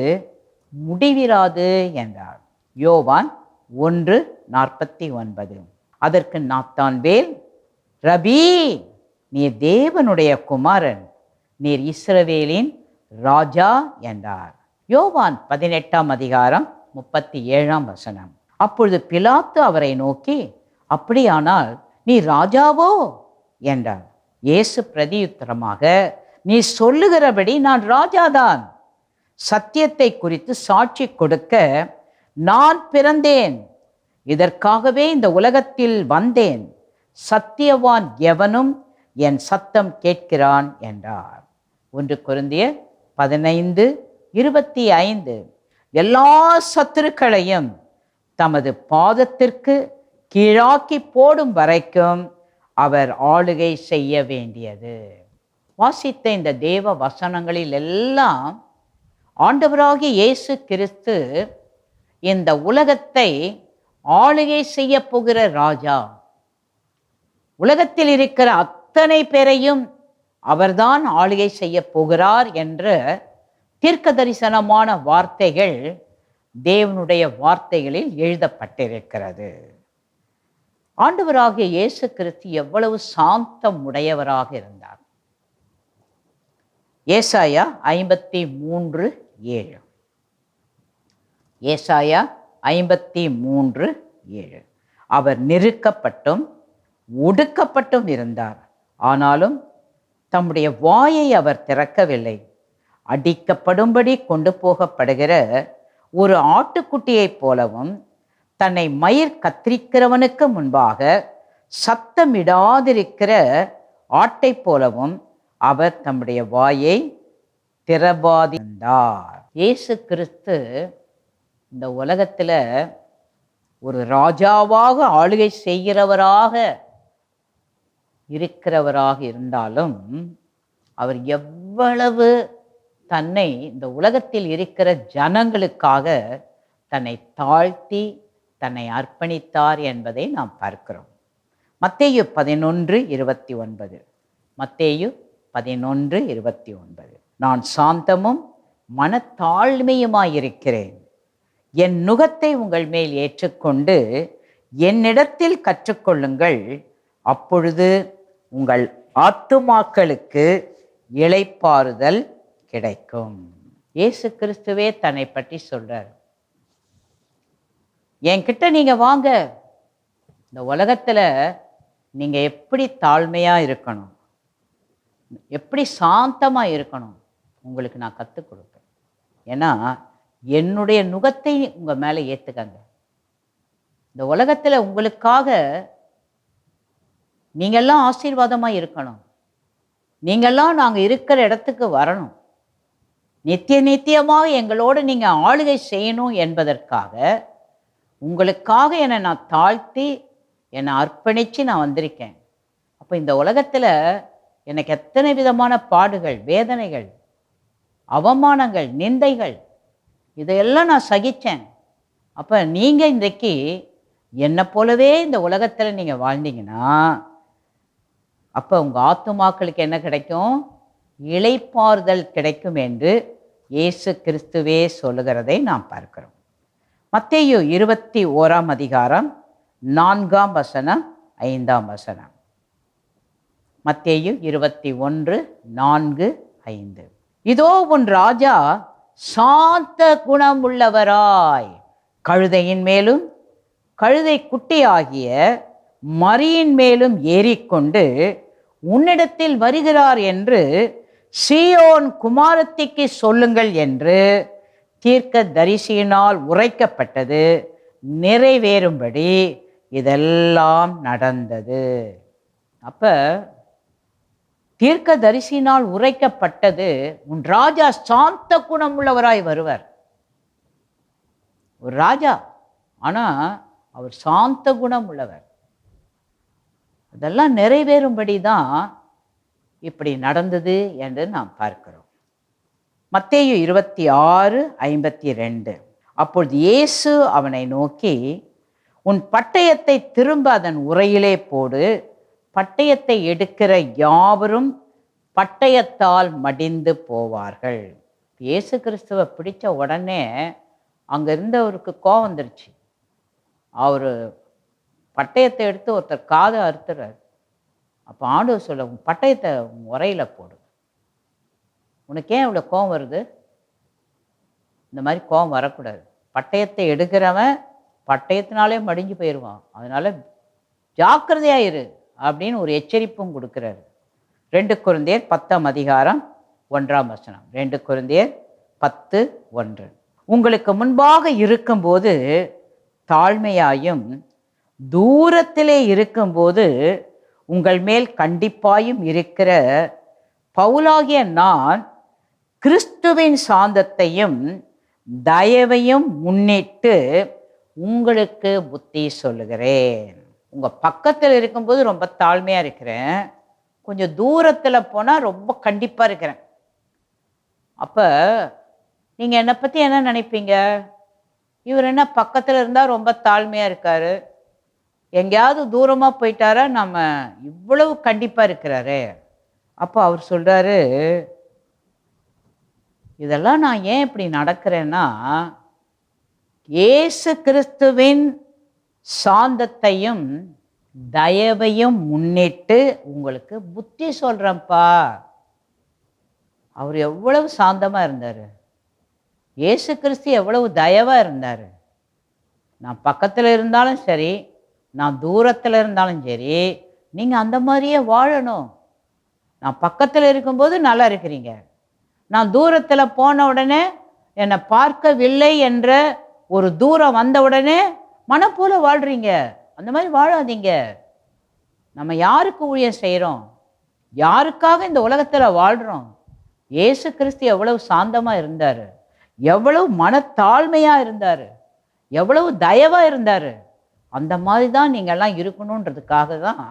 முடிவிராது என்றார். யோவான் 1:49. அதற்கு நாத்தான்வேல், ரபி, நீர் தேவனுடைய குமாரன், நீர் இஸ்ரவேலின் ராஜா என்றார். யோவான் 18ஆம் அதிகாரம் 37ஆம் வசனம். அப்பொழுது பிலாத்து அவரை நோக்கி, அப்படியானால் நீ ராஜாவோ என்றார். இயேசு பிரதியுத்தரமாக, நீ சொல்லுகிறபடி நான் ராஜாதான். சத்தியத்தை குறித்து சாட்சி கொடுக்க நான் பிறந்தேன், இதற்காகவே இந்த உலகத்தில் வந்தேன். சத்தியவான் எவனும் என் சத்தம் கேட்கிறான் என்றார். 1 கொரிந்தியர் 15:25. எல்லா சத்துருக்களையும் தமது பாதத்திற்கு கீழாக்கி போடும் வரைக்கும் அவர் ஆளுகை செய்ய வேண்டியது. வாசித்த இந்த தேவ வசனங்களில் எல்லாம் ஆண்டவராகிய இயேசு கிறிஸ்து இந்த உலகத்தை ஆளுகை செய்ய போகிற ராஜா. உலகத்தில் இருக்கிற அத்தனை பேரையும் அவர்தான் ஆளுகை செய்ய போகிறார் என்ற தீர்க்க தரிசனமான வார்த்தைகள் தேவனுடைய வார்த்தைகளில் எழுதப்பட்டிருக்கிறது. ஆண்டவராகிய இயேசு கிறிஸ்து எவ்வளவு சாந்தம் உடையவராக இருந்தார். ஏசாயா 53:7. ஏசாயா 53:7. அவர் நெருக்கப்பட்டும் ஒடுக்கப்பட்டும் இருந்தார், ஆனாலும் தம்முடைய வாயை அவர் திறக்கவில்லை. அடிக்கப்படும்படி கொண்டு போகப்படுகிற ஒரு ஆட்டுக்குட்டியைப் போலவும் தன்னை மயிர் கத்திரிக்கிறவனுக்கு முன்பாக சத்தமிடாதிருக்கிற ஆட்டை போலவும் அவர் தம்முடைய வாயை திறவாதிருந்தார். இயேசு கிறிஸ்து இந்த உலகத்தில் ஒரு ராஜாவாக ஆளுகை செய்கிறவராக இருக்கிறவராக இருந்தாலும் அவர் எவ்வளவு தன்னை இந்த உலகத்தில் இருக்கிற ஜனங்களுக்காக தன்னை தாழ்த்தி தன்னை அர்ப்பணித்தார் என்பதை நாம் பார்க்கிறோம். மத்தேயு 11:29. மத்தேயு 11:29. நான் சாந்தமும் மனத்தாழ்மையுமாயிருக்கிறேன், என் நுகத்தை உங்கள் மேல் ஏற்றுக்கொண்டு என்னிடத்தில் கற்றுக்கொள்ளுங்கள், அப்பொழுது உங்கள் ஆத்துமாக்களுக்கு இளைப்பாறுதல் கிடைக்கும். இயேசு கிறிஸ்துவே தன்னை பற்றி சொல்றார், என்கிட்ட நீங்க வாங்க, இந்த உலகத்துல நீங்க எப்படி தாழ்மையா இருக்கணும், எப்படி சாந்தமா இருக்கணும் உங்களுக்கு நான் கற்றுக் கொடுப்பேன். ஏன்னா என்னுடைய நுகத்தை உங்க மேல ஏத்துக்கங்க. இந்த உலகத்துல உங்களுக்காக நீங்கெல்லாம் ஆசீர்வாதமா இருக்கணும், நீங்கெல்லாம் நாங்க இருக்கிற இடத்துக்கு வரணும், நித்தியமாக எங்களோடு நீங்க ஆளுகை செய்யணும் என்பதற்காக உங்களுக்காக என்னை நான் தாழ்த்தி என்னை அர்ப்பணித்து நான் வந்திருக்கேன். அப்போ இந்த உலகத்தில் எனக்கு எத்தனை விதமான பாடுகள், வேதனைகள், அவமானங்கள், நிந்தைகள் இதையெல்லாம் நான் சகித்தேன். அப்போ நீங்கள் இன்றைக்கு என்னை போலவே இந்த உலகத்தில் நீங்கள் வாழ்ந்தீங்கன்னா அப்போ உங்கள் ஆத்துமாக்களுக்கு என்ன கிடைக்கும்? இளைப்பாறுதல் கிடைக்கும் என்று இயேசு கிறிஸ்துவே சொல்லுகிறதை நாம் பார்க்கிறோம். மத்தேயு 21ஆம் அதிகாரம் 4ஆம் வசனம் 5ஆம் வசனம். மத்தேயு 21:4-5. இதோ உன் ராஜா சாந்த குணமுள்ளவராய் கழுதையின் மேலும் கழுதை குட்டியாகிய மரியின் மேலும் ஏறிக்கொண்டு உன்னிடத்தில் வருகிறார் என்று சீயோன் குமாரத்திக்கு சொல்லுங்கள் என்று தீர்க்க தரிசியினால் உரைக்கப்பட்டது நிறைவேறும்படி இதெல்லாம் நடந்தது. அப்ப தீர்க்க தரிசியினால் உரைக்கப்பட்டது, உன் ராஜா சாந்த குணமுள்ளவராய் வருவர். ஒரு ராஜா, ஆனா அவர் சாந்த குணம் உள்ளவர். அதெல்லாம் நிறைவேறும்படி தான் இப்படி நடந்தது என்று நாம் பார்க்கிறோம். மத்தேயு 26:52. அப்பொழுது இயேசு அவனை நோக்கி, உன் பட்டயத்தை திரும்ப அதன் உறையிலே போடு, பட்டயத்தை எடுக்கிற யாவரும் பட்டயத்தால் மடிந்து போவார்கள். இயேசு கிறிஸ்துவை பிடிச்ச உடனே அங்கே இருந்தவருக்கு கோபம் வந்துருச்சு. அவர் பட்டயத்தை எடுத்து ஒருத்தர் காதை அறுத்துறார். அப்போ ஆண்டவர் சொல்ல, உன் பட்டயத்தை உரையில் போடு. உனக்கு ஏன் இவ்வளோ கோபம் வருது? இந்த மாதிரி கோபம் வரக்கூடாது. பட்டயத்தை எடுக்கிறவன் பட்டயத்தினாலே மடிஞ்சு போயிடுவான். அதனால ஜாக்கிரதையாக இரு அப்படின்னு ஒரு எச்சரிப்பும் கொடுக்குறாரு. 2 கொரிந்தியர் 10ஆம் அதிகாரம் 1ஆம் வசனம். 2 கொரிந்தியர் 10:1. உங்களுக்கு முன்பாக இருக்கும்போது தாழ்மையாயும் தூரத்திலே இருக்கும்போது உங்கள் மேல் கண்டிப்பாயும் இருக்கிற பவுலாகிய நான் கிறிஸ்துவின் சாந்தத்தையும் தயவையும் முன்னிட்டு உங்களுக்கு புத்தி சொல்லுகிறேன். உங்கள் பக்கத்தில் இருக்கும்போது ரொம்ப தாழ்மையாக இருக்கிறேன், கொஞ்சம் தூரத்தில் போனால் ரொம்ப கண்டிப்பாக இருக்கிறேன். அப்போ நீங்கள் என்னை பற்றி என்ன நினைப்பீங்க? இவர் என்ன பக்கத்தில் இருந்தால் ரொம்ப தாழ்மையாக இருக்காரு, எங்கேயாவது தூரமாக போயிட்டாரா நம்ம இவ்வளவு கண்டிப்பாக இருக்கிறாரு. அப்போ அவர் சொல்கிறாரு, இதெல்லாம் நான் ஏன் இப்படி நடக்கிறேன்னா இயேசு கிறிஸ்துவின் சாந்தத்தையும் தயவையும் முன்னிட்டு உங்களுக்கு புத்தி சொல்கிறேன்ப்பா. அவர் எவ்வளவு சாந்தமாக இருந்தார், இயேசு கிறிஸ்து எவ்வளவு தயவாக இருந்தார். நான் பக்கத்தில் இருந்தாலும் சரி, நான் தூரத்தில் இருந்தாலும் சரி, நீங்கள் அந்த மாதிரியே வாழணும். நான் பக்கத்தில் இருக்கும்போது நல்லா இருக்கிறீங்க, நான் தூரத்தில் போன உடனே என்னை பார்க்கவில்லை என்ற ஒரு தூரம் வந்த உடனே மனப்போல வாழ்கிறீங்க. அந்த மாதிரி வாழாதீங்க. நம்ம யாருக்கு ஊழியம் செய்கிறோம்? யாருக்காக இந்த உலகத்தில் வாழ்கிறோம்? இயேசு கிறிஸ்து எவ்வளவு சாந்தமாக இருந்தார், எவ்வளவு மனத்தாழ்மையாக இருந்தார், எவ்வளவு தயவாக இருந்தார். அந்த மாதிரி தான் நீங்கள்லாம் இருக்கணுன்றதுக்காக தான்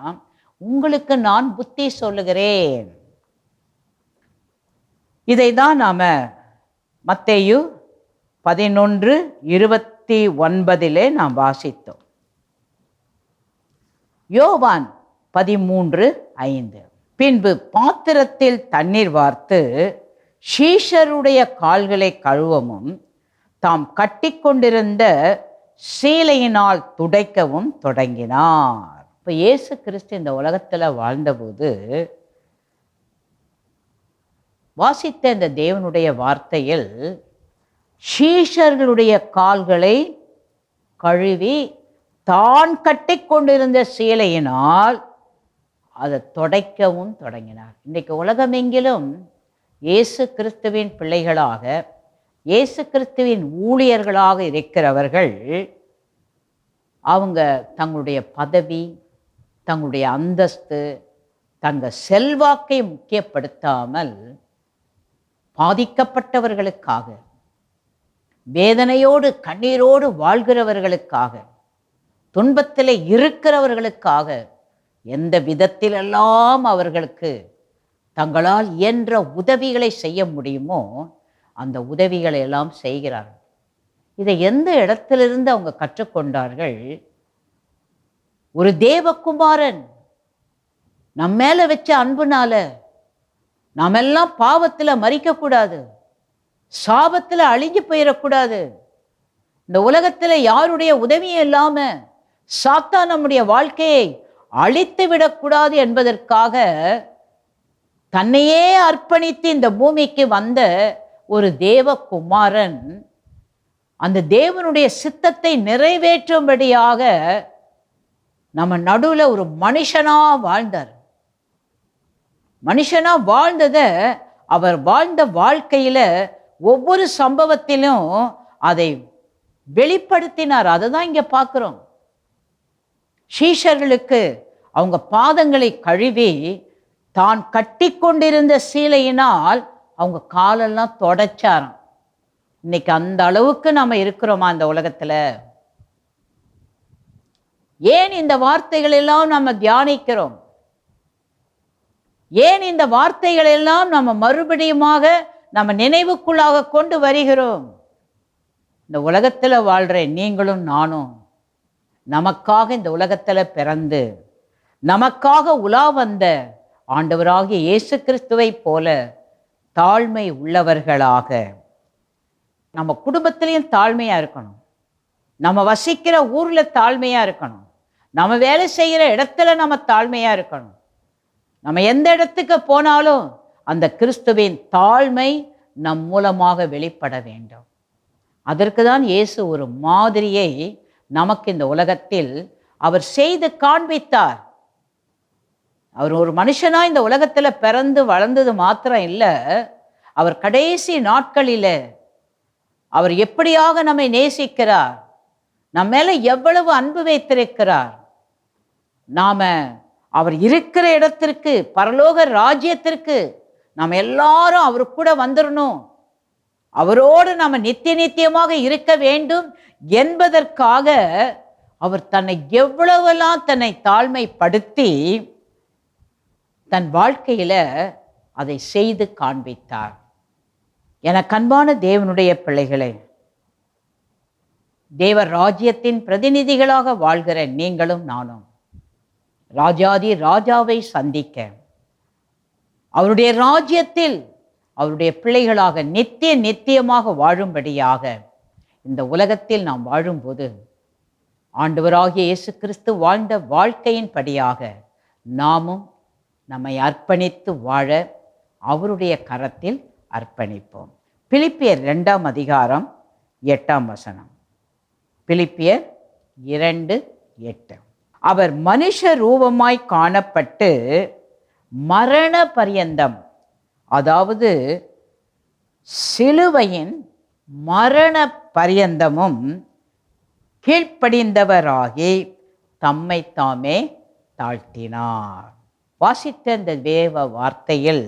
உங்களுக்கு நான் புத்தி சொல்லுகிறேன். இதை தான் நாம் மத்தேயு 11:29 நாம் வாசித்தோம். யோவான் 13:5. பின்பு பாத்திரத்தில் தண்ணீர் வார்த்து சீஷருடைய கால்களை கழுவவும் தாம் கட்டிக்கொண்டிருந்த சீலையினால் துடைக்கவும் தொடங்கினார். இப்போ இயேசு கிறிஸ்து இந்த உலகத்தில் வாழ்ந்தபோது வாசித்த இந்த தேவனுடைய வார்த்தையில் சீஷர்களுடைய கால்களை கழுவி தான் கட்டிக்கொண்டிருந்த சீலையினால் அதை துடைக்கவும் தொடங்கினார். இன்றைக்கு உலகமெங்கிலும் இயேசு கிறிஸ்துவின் பிள்ளைகளாக, இயேசு கிறிஸ்துவின் ஊழியர்களாக இருக்கிறவர்கள் அவங்க தங்களுடைய பதவி, தங்களுடைய அந்தஸ்து, தங்கள் செல்வாக்கை முக்கியப்படுத்தாமல் பாதிக்கப்பட்டவர்களுக்காக, வேதனையோடு கண்ணீரோடு வாழ்கிறவர்களுக்காக, துன்பத்தில் இருக்கிறவர்களுக்காக எந்த விதத்திலெல்லாம் அவர்களுக்கு தங்களால் இயன்ற உதவிகளை செய்ய முடியுமோ அந்த உதவிகளை எல்லாம் செய்கிறார்கள். இதை எந்த இடத்திலிருந்து அவங்க கற்றுக்கொண்டார்கள்? ஒரு தேவகுமாரன் நம்ம மேல வச்ச அன்புனால நாம எல்லாம் பாவத்துல மரிக்கக்கூடாது, சாபத்துல அழிஞ்சு போயிடக்கூடாது, இந்த உலகத்துல யாருடைய உதவியும் இல்லாம சாத்தான் நம்முடைய வாழ்க்கையை அழித்து விடக்கூடாது என்பதற்காக தன்னையே அர்ப்பணித்து இந்த பூமிக்கு வந்த ஒரு தேவகுமாரன் அந்த தேவனுடைய சித்தத்தை நிறைவேற்றும்படியாக நம்ம நடுவில் ஒரு மனுஷனா வாழ்ந்தார். மனுஷனா வாழ்ந்தத அவர் வாழ்ந்த வாழ்க்கையில ஒவ்வொரு சம்பவத்திலும் அதை வெளிப்படுத்தினார். அதை தான் இங்க பார்க்கிறோம். சீஷர்களுக்கு அவங்க பாதங்களை கழுவி தான் கட்டி கொண்டிருந்த சீலையினால் அவங்க காலெல்லாம் தொடச்சாராம். இன்னைக்கு அந்த அளவுக்கு நம்ம இருக்கிறோமா இந்த உலகத்துல? ஏன் இந்த வார்த்தைகள் எல்லாம் நம்ம தியானிக்கிறோம்? ஏன் இந்த வார்த்தைகள் எல்லாம் நம்ம மறுபடியுமாக நம்ம நினைவுக்குள்ளாக கொண்டு வருகிறோம்? இந்த உலகத்துல வாழ்ற நீங்களும் நானும் நமக்காக இந்த உலகத்துல பிறந்து நமக்காக உலா வந்த ஆண்டவராகிய இயேசு கிறிஸ்துவை போல தாழ்மை உள்ளவர்களாக நம்ம குடும்பத்திலையும் தாழ்மையா இருக்கணும், நம்ம வசிக்கிற ஊர்ல தாழ்மையா இருக்கணும், நம்ம வேலை செய்கிற இடத்துல நம்ம தாழ்மையா இருக்கணும். நம்ம எந்த இடத்துக்கு போனாலும் அந்த கிறிஸ்துவின் தாழ்மை நம் மூலமாக வெளிப்பட வேண்டும். அதற்கு தான் இயேசு ஒரு மாதிரியை நமக்கு இந்த உலகத்தில் அவர் செய்து காண்பித்தார். அவர் ஒரு மனுஷனா இந்த உலகத்துல பிறந்து வளர்ந்தது மாத்திரம் இல்லை, அவர் கடைசி நாட்களில அவர் எப்படியாக நம்மை நேசிக்கிறார், நம்ம மேல எவ்வளவு அன்பு வைத்திருக்கிறார், நாம அவர் இருக்கிற இடத்திற்கு பரலோக ராஜ்யத்திற்கு நாம் எல்லாரும் அவர் கூட வந்துடணும், அவரோடு நாம நித்திய நித்தியமாக இருக்க வேண்டும் என்பதற்காக அவர் தன்னை எவ்வளவெல்லாம் தன்னை தாழ்மைப்படுத்தி தன் வாழ்க்கையில அதை செய்து காண்பித்தார். என கண்பான தேவனுடைய பிள்ளைகளே, தேவ ராஜ்யத்தின் பிரதிநிதிகளாக வாழ்கிற நீங்களும் நானும் ராஜாதி ராஜாவை சந்திக்க அவருடைய ராஜ்யத்தில் அவருடைய பிள்ளைகளாக நித்திய நித்தியமாக வாழும்படியாக இந்த உலகத்தில் நாம் வாழும்போது ஆண்டவராகிய இயேசு கிறிஸ்து வாழ்ந்த வாழ்க்கையின் படியாக நாமும் நம்மை அர்ப்பணித்து வாழ அவருடைய கரத்தில் அர்ப்பணிப்போம். பிலிப்பியர் 2ஆம் அதிகாரம் 8ஆம் வசனம். பிலிப்பியர் 2:8. அவர் மனுஷ ரூபமாய் காணப்பட்டு மரண பரியந்தம், அதாவது சிலுவையின் மரண பரியந்தமும் கீழ்ப்படிந்தவராகி தம்மை தாமே தாழ்த்தினார். வாசித்த இந்த தேவ வார்த்தையில்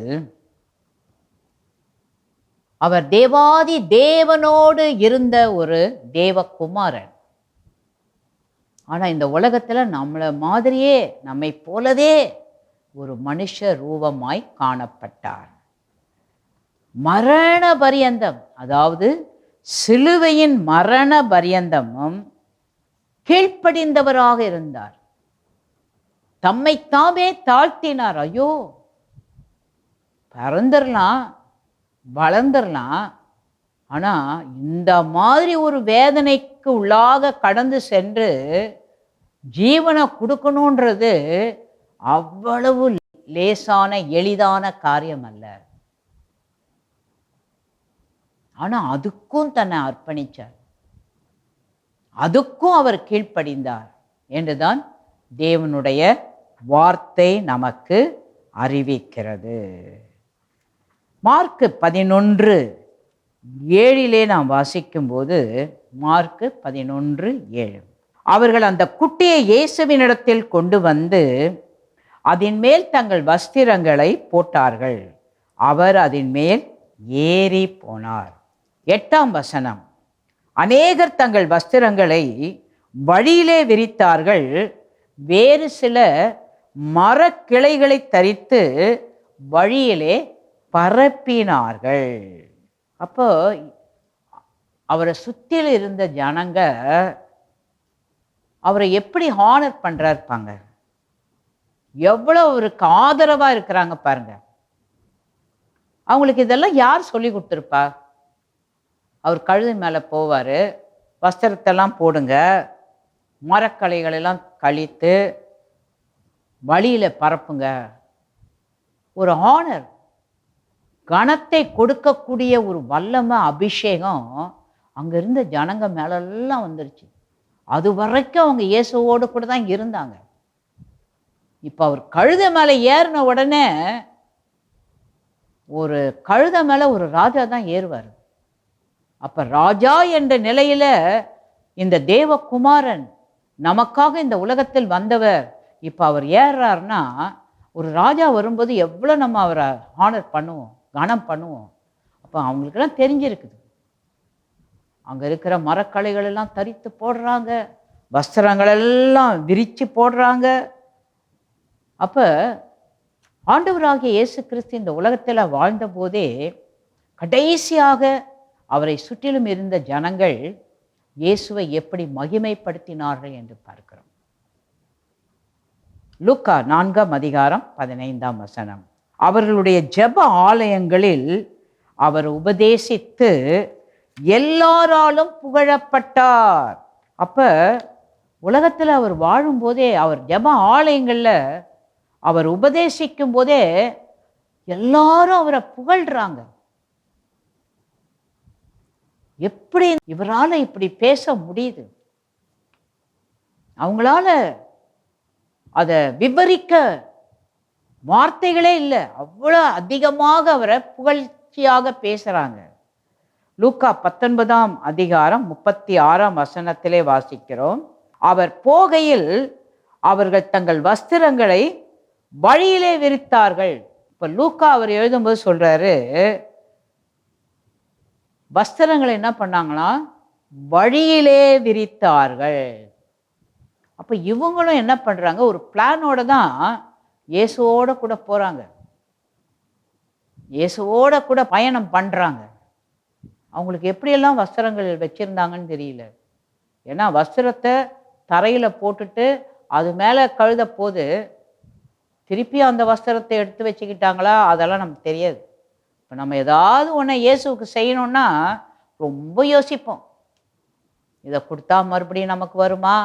அவர் தேவாதி தேவனோடு இருந்த ஒரு தேவகுமாரன். ஆனா இந்த உலகத்துல நம்மளை மாதிரியே நம்மை போலவே ஒரு மனுஷ ரூபமாய் காணப்பட்டார். மரண பரியந்தம், அதாவது சிலுவையின் மரண பரியந்தமும் கீழ்ப்படிந்தவராக இருந்தார், தம்மை தாமே தாழ்த்தினார். ஐயோ, பிறந்துடலாம் வளர்ந்துடலாம், ஆனா இந்த மாதிரி ஒரு வேதனைக்கு உள்ளாக கடந்து சென்று ஜீவனை கொடுக்கணுன்றது அவ்வளவு லேசான எளிதான காரியம் அல்ல. ஆனா அதுக்கும் தன்னை அர்ப்பணிச்சார், அதுக்கும் அவர் கீழ்ப்படிந்தார் என்றுதான் தேவனுடைய வார்த்தை நமக்கு அறிவிக்கிறது. மார்க்கு 11:7 நாம் வாசிக்கும்போது, மார்க்கு 11:7, அவர்கள் அந்த குட்டியை இயேசுவினிடத்தில் கொண்டு வந்து அதன் மேல் தங்கள் வஸ்திரங்களை போட்டார்கள், அவர் அதன் மேல் ஏறி போனார். 8ஆம் வசனம், அநேகர் தங்கள் வஸ்திரங்களை வழியிலே விரித்தார்கள், வேறு சில மரக்கிளைகளை தரித்து வழியிலே பரப்பினார்கள். அப்போ அவரை சுற்றில இருந்த ஜனங்க அவரை எப்படி ஹானர் பண்ணுறாருப்பாங்க, எவ்வளோ அவருக்கு ஆதரவாக இருக்கிறாங்க பாருங்க. அவங்களுக்கு இதெல்லாம் யார் சொல்லி கொடுத்துருப்பா? அவர் கழுதை மேலே போவார், வஸ்திரத்தெல்லாம் போடுங்க, மரக்கலைகளெல்லாம் கழித்து வழியில் பரப்புங்க. ஒரு ஹானர், கணத்தை கொடுக்கக்கூடிய ஒரு வல்லமை, அபிஷேகம் அங்கே இருந்த ஜனங்க மேலெல்லாம் வந்துருச்சு. அது வரைக்கும் அவங்க இயேசுவோடு கூட தான் இருந்தாங்க. இப்போ அவர் கழுதை மேலே ஏறின உடனே, ஒரு கழுதை மேலே ஒரு ராஜா தான் ஏறுவார். அப்போ ராஜா என்ற நிலையில் இந்த தேவகுமாரன் நமக்காக இந்த உலகத்தில் வந்தவர் இப்போ அவர் ஏறுறாருன்னா, ஒரு ராஜா வரும்போது எவ்வளோ நம்ம அவரை ஹானர் பண்ணுவோம், கனம் பண்ணுவோம். அப்போ அவங்களுக்கெல்லாம் தெரிஞ்சிருக்குது. அங்கே இருக்கிற மரக்கலைகள் எல்லாம் தரித்து போடுறாங்க, வஸ்திரங்களெல்லாம் விரித்து போடுறாங்க. அப்போ ஆண்டவராகிய இயேசு கிறிஸ்து இந்த உலகத்தில் வாழ்ந்த போதே கடைசியாக அவரை சுற்றிலும் இருந்த ஜனங்கள் இயேசுவை எப்படி மகிமைப்படுத்தினார்கள் என்று பார்க்கிறோம். லூக்கா 4:15 அவர்களுடைய ஜெப ஆலயங்களில் அவர் உபதேசித்து எல்லாராலும் புகழப்பட்டார். அப்போ உலகத்தில் அவர் வாழும்போதே, அவர் ஜெப ஆலயங்களில் அவர் உபதேசிக்கும் போதே எல்லாரும் அவரை புகழ்றாங்க. எப்படி இவரால் இப்படி பேச முடியுது? அவங்களால அதை விவரிக்க வார்த்தைகளே இல்லை, அவ்வளோ அதிகமாக அவரை புகழ்ச்சியாக பேசுகிறாங்க. லூக்கா 19:36 வாசிக்கிறோம். அவர் போகையில் அவர்கள் தங்கள் வஸ்திரங்களை வழியிலே விரித்தார்கள். இப்போ லூக்கா அவர் எழுதும்போது சொல்கிறாரு, வஸ்திரங்களை என்ன பண்ணாங்களாம்? வழியிலே விரித்தார்கள். அப்போ இவங்களும் என்ன பண்ணுறாங்க? ஒரு பிளானோட தான் இயேசுவோட கூட போகிறாங்க, இயேசுவோட கூட பயணம் பண்ணுறாங்க. அவங்களுக்கு எப்படியெல்லாம் வஸ்திரங்கள் வச்சுருந்தாங்கன்னு தெரியல. ஏன்னா வஸ்திரத்தை தரையில் போட்டுட்டு அது மேலே கழுத போது திருப்பி அந்த வஸ்திரத்தை எடுத்து வச்சுக்கிட்டாங்களா, அதெல்லாம் நமக்கு தெரியாது. இப்போ நம்ம ஏதாவது ஒன்று இயேசுவுக்கு செய்யணும்னா ரொம்ப யோசிப்போம். இதை கொடுத்தா மறுபடியும் நமக்கு வருமா,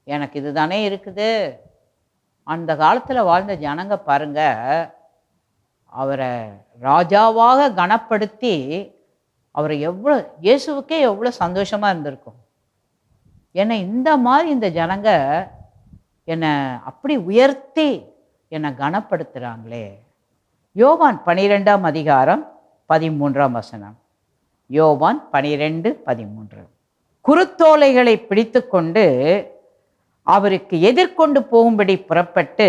எனக்கு இது தானே இருக்குது. அந்த காலத்தில் வாழ்ந்த ஜனங்க பாருங்க, அவரை ராஜாவாக கனப்படுத்தி அவரை எவ்வளோ, இயேசுவுக்கே எவ்வளோ சந்தோஷமாக இருந்திருக்கும். என்னை இந்த மாதிரி இந்த ஜனங்க என்னை அப்படி உயர்த்தி என்னை கனப்படுத்துகிறாங்களே. யோவான் 12:13 யோவான் 12:13 குருத்தோலைகளை பிடித்து கொண்டு அவருக்கு எதிர்கொண்டு போகும்படி புறப்பட்டு,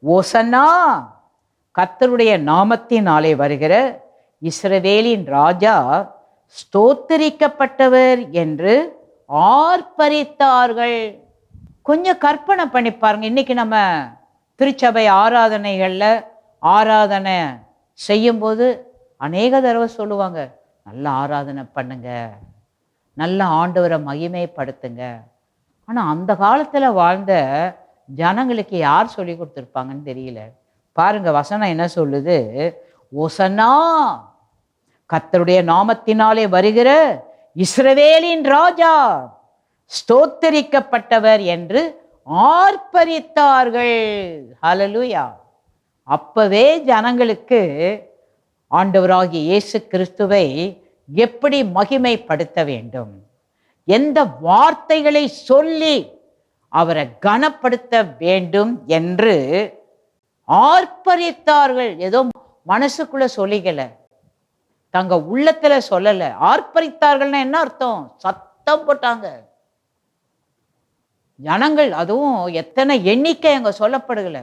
ஓசன்னா, கர்த்தருடைய நாமத்தினாலே வருகிற இஸ்ரவேலின் ராஜா ஸ்தோத்திரிக்கப்பட்டவர் என்று ஆர்ப்பரித்தார்கள். கொஞ்சம் கற்பனை பண்ணி பாருங்க. இன்னைக்கு நம்ம திருச்சபை ஆராதனைகளில் ஆராதனை செய்யும்போது அநேக தடவை சொல்லுவாங்க, நல்ல ஆராதனை பண்ணுங்க, நல்ல ஆண்டவரை மகிமைப்படுத்துங்க. ஆனால் அந்த காலத்தில் வாழ்ந்த ஜனங்களுக்கு யார் சொல்லி கொடுத்துருப்பாங்கன்னு தெரியல. பாருங்க, வசனம் என்ன சொல்லுது? ஓசன்னா, கர்த்தருடைய நாமத்தினாலே வருகிற இஸ்ரவேலின் ராஜா ஸ்தோத்தரிக்கப்பட்டவர் என்று ஆர்ப்பரித்தார்கள். ஹல்லேலூயா. அப்பவே ஜனங்களுக்கு ஆண்டவராகிய இயேசு கிறிஸ்துவை எப்படி மகிமைப்படுத்த வேண்டும், எந்த வார்த்தைகளை சொல்லி அவரை கனப்படுத்த வேண்டும் என்று ஆர்ப்பரித்தார்கள். ஏதோ மனசுக்குள்ள சொல்லிக்கல, தங்க உள்ளத்துல சொல்லல. ஆர்ப்பரித்தார்கள்னா என்ன அர்த்தம்? சத்தம் போட்டாங்க ஜனங்கள். அதுவும் எத்தனை எண்ணிக்கை அங்க சொல்லப்படுகல.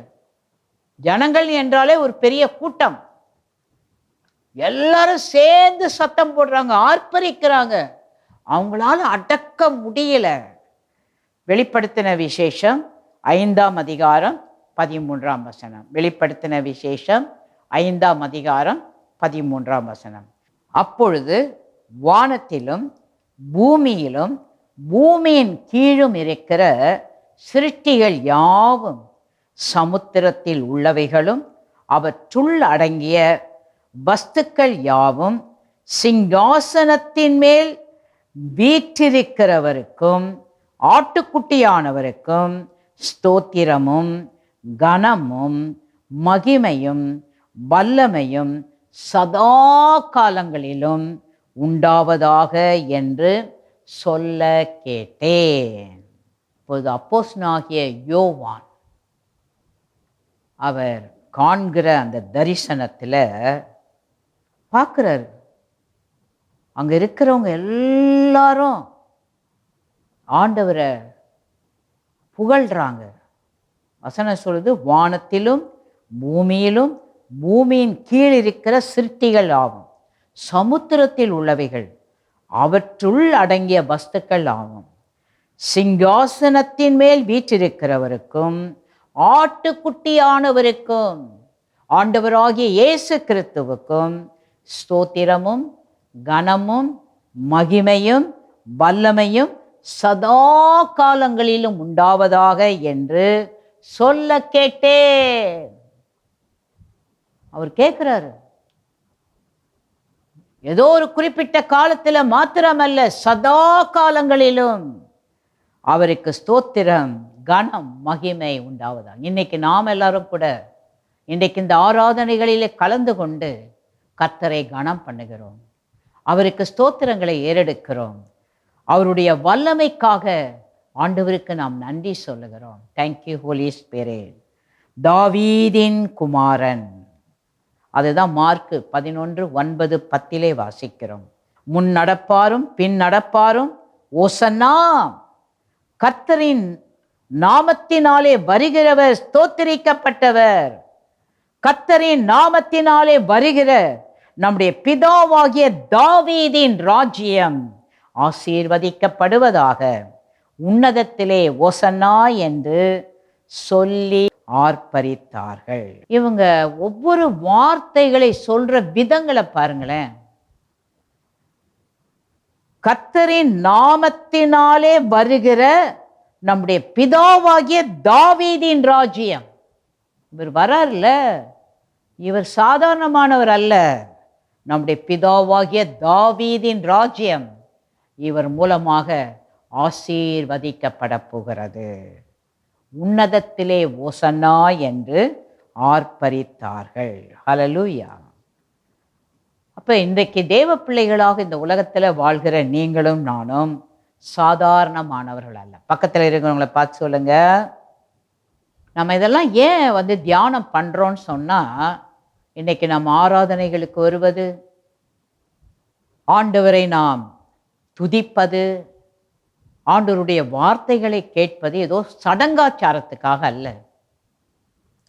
ஜனங்கள் என்றாலே ஒரு பெரிய கூட்டம், எல்லாரும் சேர்ந்து சத்தம் போடுறாங்க, ஆர்ப்பரிக்கிறாங்க. அவங்களால அடக்க முடியல. வெளிப்படுத்தின விசேஷம் 5:13 வெளிப்படுத்தின விசேஷம் 5:13 அப்பொழுது வானத்திலும் பூமியிலும் பூமியின் கீழும் இருக்கிற சிருஷ்டிகள் யாவும், சமுத்திரத்தில் உள்ளவைகளும் அவற்றுள் அடங்கிய வஸ்துக்கள் யாவும், சிங்காசனத்தின் மேல் வீற்றிருக்கிறவருக்கும் ஆட்டுக்குட்டியானவருக்கும் ஸ்தோத்திரமும் கனமும் மகிமையும் வல்லமையும் சதா காலங்களிலும் உண்டாவதாக என்று சொல்ல கேட்டேன். இப்போது அப்போஸ்தலனாகிய யோவான் அவர் காண்கிற அந்த தரிசனத்தில் பார்க்குறாரு, அங்கே இருக்கிறவங்க எல்லாரும் ஆண்டவரை புகழ்றாங்க. வசனம் சொல்லுது, வானத்திலும் பூமியிலும் பூமியின் கீழ் இருக்கிற சிருஷ்டிகள் ஆகும், சமுத்திரத்தில் உள்ளவைகள் அவற்றுள் அடங்கிய வஸ்துக்கள் ஆகும், சிங்காசனத்தின் மேல் வீற்றிருக்கிறவருக்கும் ஆட்டுக்குட்டியானவருக்கும் ஆண்டவராகிய இயேசு கிறிஸ்துவுக்கும் ஸ்தோத்திரமும் கனமும் மகிமையும் வல்லமையும் சதா காலங்களிலும் உண்டாவதாக என்று சொல்ல கேட்டேன். அவர் கேட்கிறாரு, ஏதோ ஒரு குறிப்பிட்ட காலத்தில் மாத்திரமல்ல, சதா காலங்களிலும் அவருக்கு ஸ்தோத்திரம் கனம் மகிமை உண்டாவதாக. இன்னைக்கு நாம் எல்லாரும் கூட இன்றைக்கு இந்த ஆராதனைகளிலே கலந்து கொண்டு கர்த்தரை கனம் பண்ணுகிறோம், அவருக்கு ஸ்தோத்திரங்களை ஏறெடுக்கிறோம், அவருடைய வல்லமைக்காக ஆண்டவருக்கு நாம் நன்றி சொல்லுகிறோம். Thank you holy spirit. தாவீதின் குமாரன், அதுதான் மார்க்கு 11:9-10 வாசிக்கிறோம். முன் நடப்பாரும் பின் நடப்பாரும் ஓசன்னா, கர்த்தரின் நாமத்தினாலே வருகிறவர் ஸ்தோத்திரிக்கப்பட்டவர். கர்த்தரின் நாமத்தினாலே வருகிற நம்முடைய பிதாவாகிய தாவீதின் ராஜ்யம் ஆசீர்வதிக்கப்படுவதாக. உன்னதத்திலே ஓசன்னா என்று சொல்லி ஆர்ப்பரித்தார்கள். இவங்க ஒவ்வொரு வார்த்தைகளை சொல்ற விதங்களை பாருங்களேன். கர்த்தரின் நாமத்தினாலே வருகிற நம்முடைய பிதாவாகிய தாவீதின் ராஜ்யம். இவர் வரார்ல, இவர் சாதாரணமானவர் அல்ல. நம்முடைய பிதாவாகிய தாவீதின் ராஜ்யம் இவர் மூலமாக ஆசீர்வதிக்கப்பட போகிறது. உன்னதத்திலே ஓசன்னா என்று ஆர்ப்பரித்தார்கள். ஹல்லேலூயா. அப்ப இன்றைக்கு தேவ பிள்ளைகளாக இந்த உலகத்துல வாழ்கிற நீங்களும் நானும் சாதாரணமானவர்கள் அல்ல. பக்கத்துல இருக்கிறவங்களை பார்த்து சொல்லுங்க, நம்ம இதெல்லாம் ஏன் தியானம் பண்றோம்னு சொன்னா, இன்னைக்கு நம்ம ஆராதனைகளுக்கு வருவது, ஆண்டவரை நாம் துதிப்பது, ஆண்டவருடைய வார்த்தைகளை கேட்பது ஏதோ சடங்காச்சாரத்துக்காக அல்ல.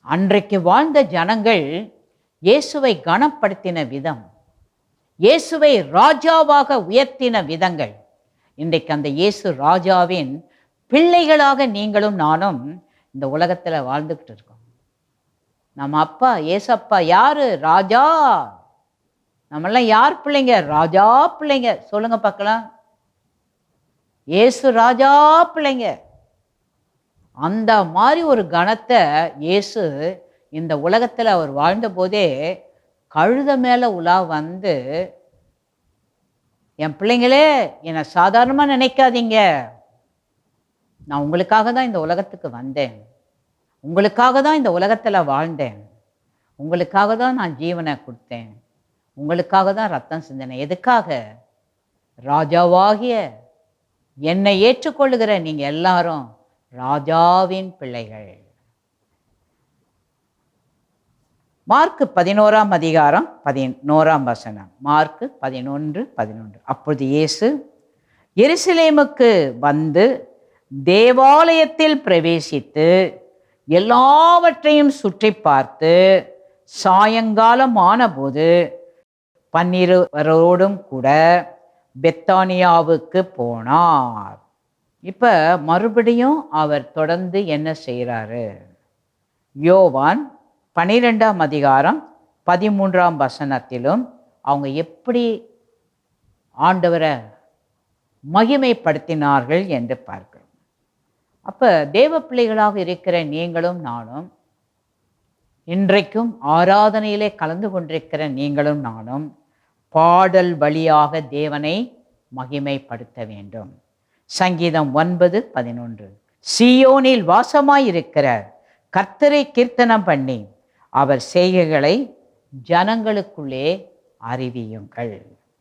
அன்றைக்கு வாழ்ந்த ஜனங்கள் இயேசுவை கனப்படுத்தின விதம், இயேசுவை ராஜாவாக உயர்த்தின விதங்கள், இன்றைக்கு அந்த இயேசு ராஜாவின் பிள்ளைகளாக நீங்களும் நானும் இந்த உலகத்துல வாழ்ந்துகிட்டு இருக்கோம். நம்ம அப்பா ஏசப்பா யாரு? ராஜா. நம்மெல்லாம் யார் பிள்ளைங்க? ராஜா பிள்ளைங்க. சொல்லுங்க பார்க்கலாம். இயேசு ராஜா பிள்ளைங்க. அந்த மாதிரி ஒரு கணத்தை இயேசு இந்த உலகத்துல அவர் வாழ்ந்த போதே கழுத மேல உலா வந்து, என் பிள்ளைங்களே என்னை சாதாரணமா நினைக்காதீங்க, நான் உங்களுக்காக தான் இந்த உலகத்துக்கு வந்தேன், உங்களுக்காக தான் இந்த உலகத்துல வாழ்ந்தேன், உங்களுக்காக தான் நான் ஜீவனை கொடுத்தேன், உங்களுக்காக தான் ரத்தம் சிந்தினேன். எதுக்காக? ராஜாவாகிய என்னை ஏற்றுக்கொள்ளுகிற நீங்க எல்லாரும் ராஜாவின் பிள்ளைகள். Mark 11:11 mark 11:11. அப்பொழுது இயேசு எருசலேமுக்கு வந்து தேவாலயத்தில் பிரவேசித்து எல்லாவற்றையும் சுற்றி பார்த்து சாயங்காலம் ஆனபோது 12 கூட பெத்தானியாவுக்கு போனார். இப்ப மறுபடியும் அவர் தொடர்ந்து என்ன செய்கிறாரு? யோவான் 12:13 அவங்க எப்படி ஆண்டவரை மகிமைப்படுத்தினார்கள் என்று பார்க்கிறோம். அப்போ தேவ பிள்ளைகளாக இருக்கிற நீங்களும் நானும், இன்றைக்கும் ஆராதனையிலே கலந்து கொண்டிருக்கிற நீங்களும் நானும் பாடல் வழியாக தேவனை மகிமைப்படுத்த வேண்டும். சங்கீதம் 9:11, சீயோனில் வாசமாயிருக்கிற கர்த்தரை கீர்த்தனம் பண்ணி அவர் செய்கைகளை ஜனங்களுக்குள்ளே அறிவியுங்கள்.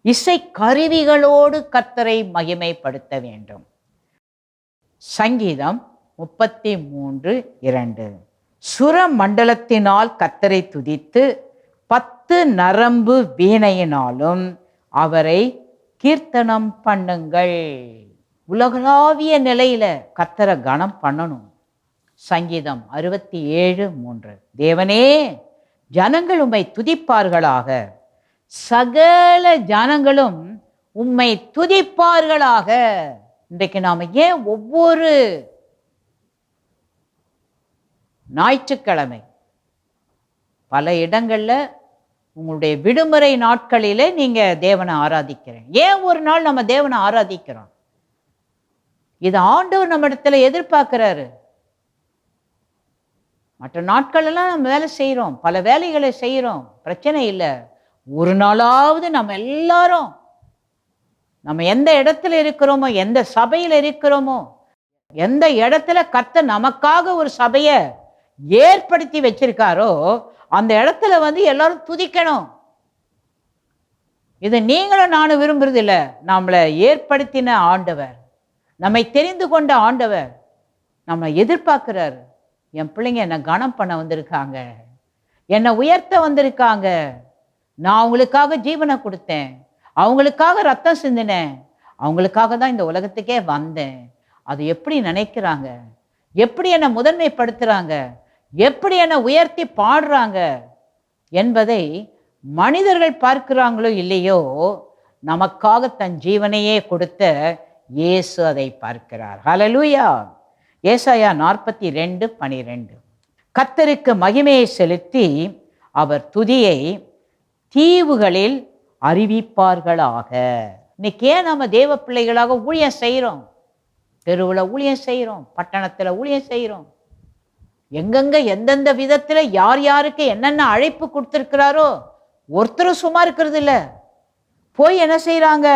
இசை கருவிகளோடு கர்த்தரை மகிமைப்படுத்த வேண்டும். சங்கீதம் 33:2, சுர மண்டலத்தினால் கர்த்தரை துதித்து 10 நரம்பு வீணையினாலும் அவரை கீர்த்தனம் பண்ணுங்கள். உலகளாவிய நிலையில கர்த்தரை கனம் பண்ணணும். சங்கீதம் 67:3, தேவனே ஜனங்கள் உம்மை துதிப்பார்களாக, சகல ஜனங்களும் உம்மை துதிப்பார்களாக. இன்றைக்கு நாம ஏன் ஒவ்வொரு ஞாயிற்றுக்கிழமை பல இடங்கள்ல உங்களுடைய விடுமுறை நாட்களிலே நீங்க தேவனை ஆராதிக்கிறேன், ஏன் ஒரு நாள் நம்ம தேவனை ஆராதிக்கிறோம்? இது ஆண்டவர் நம்ம இடத்துல எதிர்பார்க்கிறாரு. மற்ற நாட்கள் எல்லாம் நம்ம வேலை செய்கிறோம், பல வேலைகளை செய்கிறோம், பிரச்சனை இல்லை. ஒரு நாளாவது நம்ம எல்லாரும் நம்ம எந்த இடத்துல இருக்கிறோமோ, எந்த சபையில் இருக்கிறோமோ, எந்த இடத்துல கர்த்தர் நமக்காக ஒரு சபையை ஏற்படுத்தி வச்சிருக்காரோ அந்த இடத்துல எல்லாரும் துதிக்கணும். இது நீங்களும் நானும் விரும்புறது இல்லை. நம்மளை ஏற்படுத்தின ஆண்டவர், நம்மை தெரிந்து கொண்ட ஆண்டவர் நம்மளை எதிர்பார்க்கிறாரு. என் பிள்ளைங்க என்னை கனம் பண்ண வந்திருக்காங்க, என்னை உயர்த்த வந்திருக்காங்க, நான் அவங்களுக்காக ஜீவனை கொடுத்தேன், அவங்களுக்காக ரத்தம் சிந்தினேன், அவங்களுக்காக தான் இந்த உலகத்துக்கே வந்தேன். அது எப்படி நினைக்கிறாங்க, எப்படி என்னை முதன்மைப்படுத்துகிறாங்க, எப்படி என்னை உயர்த்தி பாடுறாங்க என்பதை மனிதர்கள் பார்க்கிறாங்களோ இல்லையோ, நமக்காக தன் ஜீவனையே கொடுத்த இயேசு அதை பார்க்கிறார். ஹல்லேலூயா. ஏசாயா 42:12, கர்த்தருக்கு மகிமையை செலுத்தி அவர் துதியை தீவுகளில் அறிவிப்பார்களாக. இன்னைக்கு ஏன் நம்ம தேவ பிள்ளைகளாக ஊழியம் செய்கிறோம்? தெருவில் ஊழியம் செய்கிறோம், பட்டணத்தில் ஊழியம் செய்கிறோம், எங்கெங்க எந்தெந்த விதத்தில் யார் யாருக்கு என்னென்ன அழைப்பு கொடுத்துருக்கிறாரோ ஒருத்தரும் சும்மா இருக்கிறது இல்லை. போய் என்ன செய்கிறாங்க?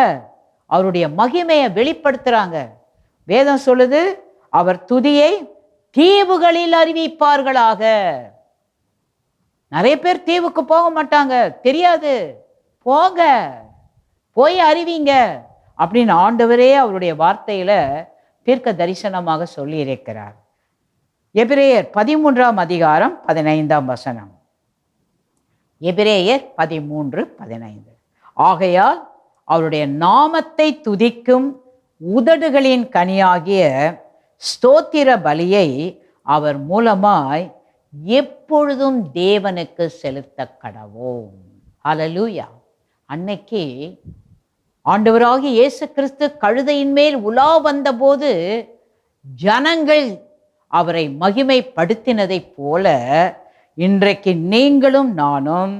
அவருடைய மகிமையை வெளிப்படுத்துகிறாங்க. வேதம் சொல்லுது, அவர் துதியை தீவுகளில் அறிவிப்பார்களாக. நிறைய பேர் தீவுக்கு போக மாட்டாங்க, தெரியாது. போங்க, போய் அறிவிங்க அப்படின்னு ஆண்டவரே அவருடைய வார்த்தையில தீர்க்க தரிசனமாக சொல்லி இருக்கிறார். எபிரேயர் 13:15. எபிரேயர் 13:15, ஆகையால் அவருடைய நாமத்தை துதிக்கும் உதடுகளின் கனியாகிய ஸ்தோத்திர பலியை அவர் மூலமாய் எப்பொழுதும் தேவனுக்கு செலுத்த கடவோம். ஹல்லேலூயா. அன்னைக்கு ஆண்டவராகிய இயேசு கிறிஸ்து கழுதையின் மேல் உலா வந்தபோது ஜனங்கள் அவரை மகிமைப்படுத்தினதைப் போல இன்றைக்கு நீங்களும் நானும்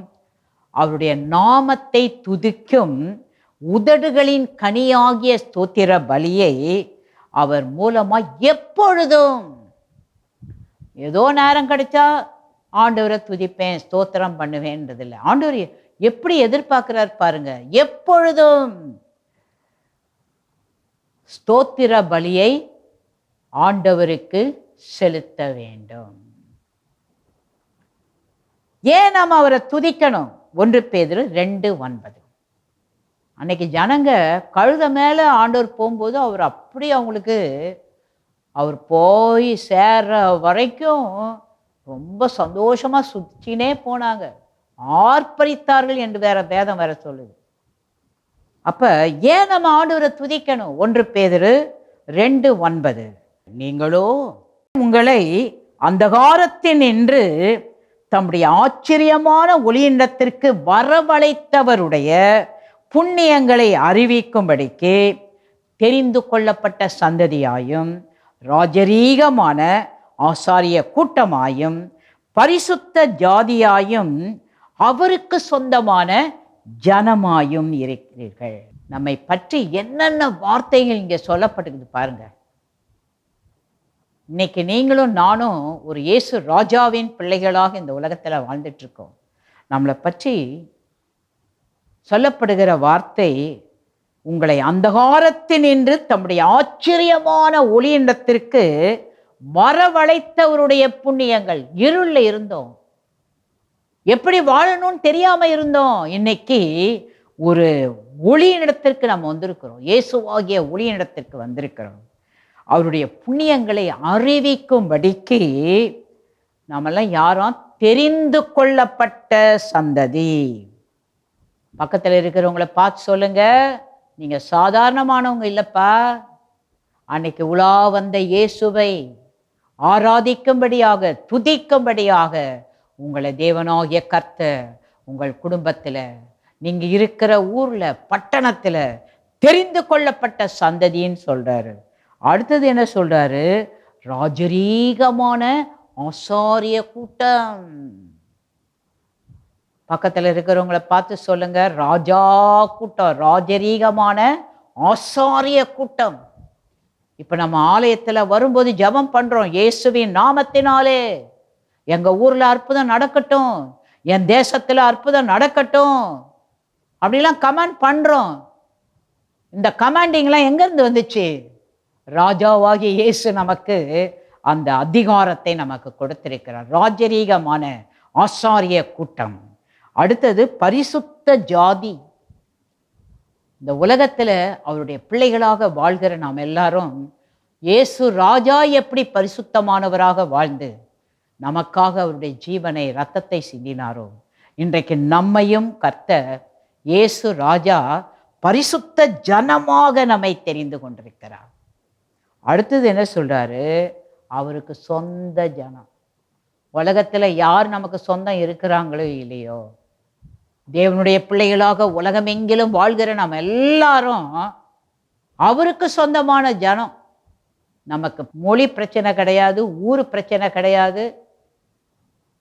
அவருடைய நாமத்தை துதிக்கும் உதடுகளின் கனியாகிய ஸ்தோத்திர பலியை அவர் மூலமா எப்பொழுதும், ஏதோ நேரம் கிடைச்சா ஆண்டவரை துதிப்பேன் ஸ்தோத்திரம் பண்ணுவேன்றதில்லை. ஆண்டவர் எப்படி எதிர்பார்க்கிறார் பாருங்க, எப்பொழுதும் ஸ்தோத்திர பலியை ஆண்டவருக்கு செலுத்த வேண்டும். ஏன் நாம் அவரை துதிக்கணும்? 1 பேதுரு 2:9. அன்னைக்கு ஜனங்க கழுத மேலே ஆண்டவர் போகும்போது அவர் அப்படி அவங்களுக்கு, அவர் போய் சேர்ற வரைக்கும் ரொம்ப சந்தோஷமா சுற்றினே போனாங்க, ஆர்ப்பரித்தார்கள் என்று வேற வேதம் வேற சொல்லுது. அப்ப ஏன் நம்ம ஆண்டவரை துதிக்கணும்? 1 பேதுரு 2:9, நீங்களோ உங்களை அந்தகாரத்தில் நின்று தம்முடைய ஆச்சரியமான ஒளியிடத்திற்கு வரவழைத்தவருடைய புண்ணியங்களை அறிவிக்கும்படிக்கு தெரிந்து கொள்ளப்பட்ட சந்ததியாயும் ராஜரீகமான ஆசாரிய கூட்டமாயும் பரிசுத்த ஜாதியாயும் அவருக்கு சொந்தமான ஜனமாயும் இருக்கிறீர்கள். நம்மை பற்றி என்னென்ன வார்த்தைகள் இங்கே சொல்லப்பட்டிருக்குது பாருங்க. இன்னைக்கு நீங்களும் நானும் ஒரு இயேசு ராஜாவின் பிள்ளைகளாக இந்த உலகத்தில் வாழ்ந்துட்டு இருக்கோம். நம்மளை பற்றி சொல்லப்படுகிற வார்த்தை, உங்களை அந்தகாரத்தினின்று தம்முடைய ஆச்சரியமான ஒளியிடத்திற்கு வரவழைத்தவருடைய புண்ணியங்கள். இருளில் இருந்தோம், எப்படி வாழணும்னு தெரியாம இருந்தோம். இன்னைக்கு ஒரு ஒளியிடத்திற்கு நம்ம வந்திருக்கிறோம், இயேசுவாகிய ஒளியிடத்திற்கு வந்திருக்கிறோம். அவருடைய புண்ணியங்களை அறிவிக்கும்படிக்கு நாமெல்லாம் யாரும் தெரிந்து கொள்ளப்பட்ட சந்ததி. பக்கத்தில் இருக்கிறவங்கள பார்த்து சொல்லுங்க, நீங்க சாதாரணமானவங்க இல்லப்பா. அன்னைக்கு உலா வந்த இயேசுவை ஆராதிக்கும்படியாக, துதிக்கும்படியாக உங்களை தேவனாகிய கர்த்தர் உங்கள் குடும்பத்தில், நீங்க இருக்கிற ஊர்ல, பட்டணத்தில் தெரிந்து கொள்ளப்பட்ட சந்ததின்னு சொல்றாரு. அடுத்தது என்ன சொல்றாரு? ராஜரீகமான ஆசாரிய கூட்டம். பக்கத்தில் இருக்கிறவங்களை பார்த்து சொல்லுங்க, ராஜா கூட்டம், ராஜரீகமான ஆசாரிய கூட்டம். இப்ப நம்ம ஆலயத்துல வரும்போது ஜெபம் பண்றோம், இயேசுவின் நாமத்தினாலே எங்க ஊர்ல அற்புதம் நடக்கட்டும், என் தேசத்துல அற்புதம் நடக்கட்டும் அப்படிலாம் கமாண்ட் பண்றோம். இந்த கமாண்டிங்லாம் எங்க இருந்து வந்துச்சு? ராஜாவாகிய இயேசு நமக்கு அந்த அதிகாரத்தை நமக்கு கொடுத்திருக்கிறார். ராஜரீகமான ஆசாரிய கூட்டம். அடுத்தது பரிசுத்த ஜாதி. இந்த உலகத்துல அவருடைய பிள்ளைகளாக வாழ்கிற நாம் எல்லாரும் இயேசு ராஜா எப்படி பரிசுத்தமானவராக வாழ்ந்து நமக்காக அவருடைய ஜீவனை, இரத்தத்தை சிந்தினாரோ, இன்றைக்கு நம்மையும் கர்த்தர் இயேசு ராஜா பரிசுத்த ஜனமாக நம்மை தெரிந்து கொண்டிருக்கிறார். அடுத்தது என்ன சொல்றாரு? அவருக்கு சொந்த ஜனம். உலகத்துல யார் நமக்கு சொந்தம் இருக்கிறாங்களோ இல்லையோ, தேவனுடைய பிள்ளைகளாக உலகமெங்கிலும் வாழ்கிற நம்ம எல்லாரும் அவருக்கு சொந்தமான ஜனம். நமக்கு மொழி பிரச்சனை கிடையாது, ஊர் பிரச்சனை கிடையாது,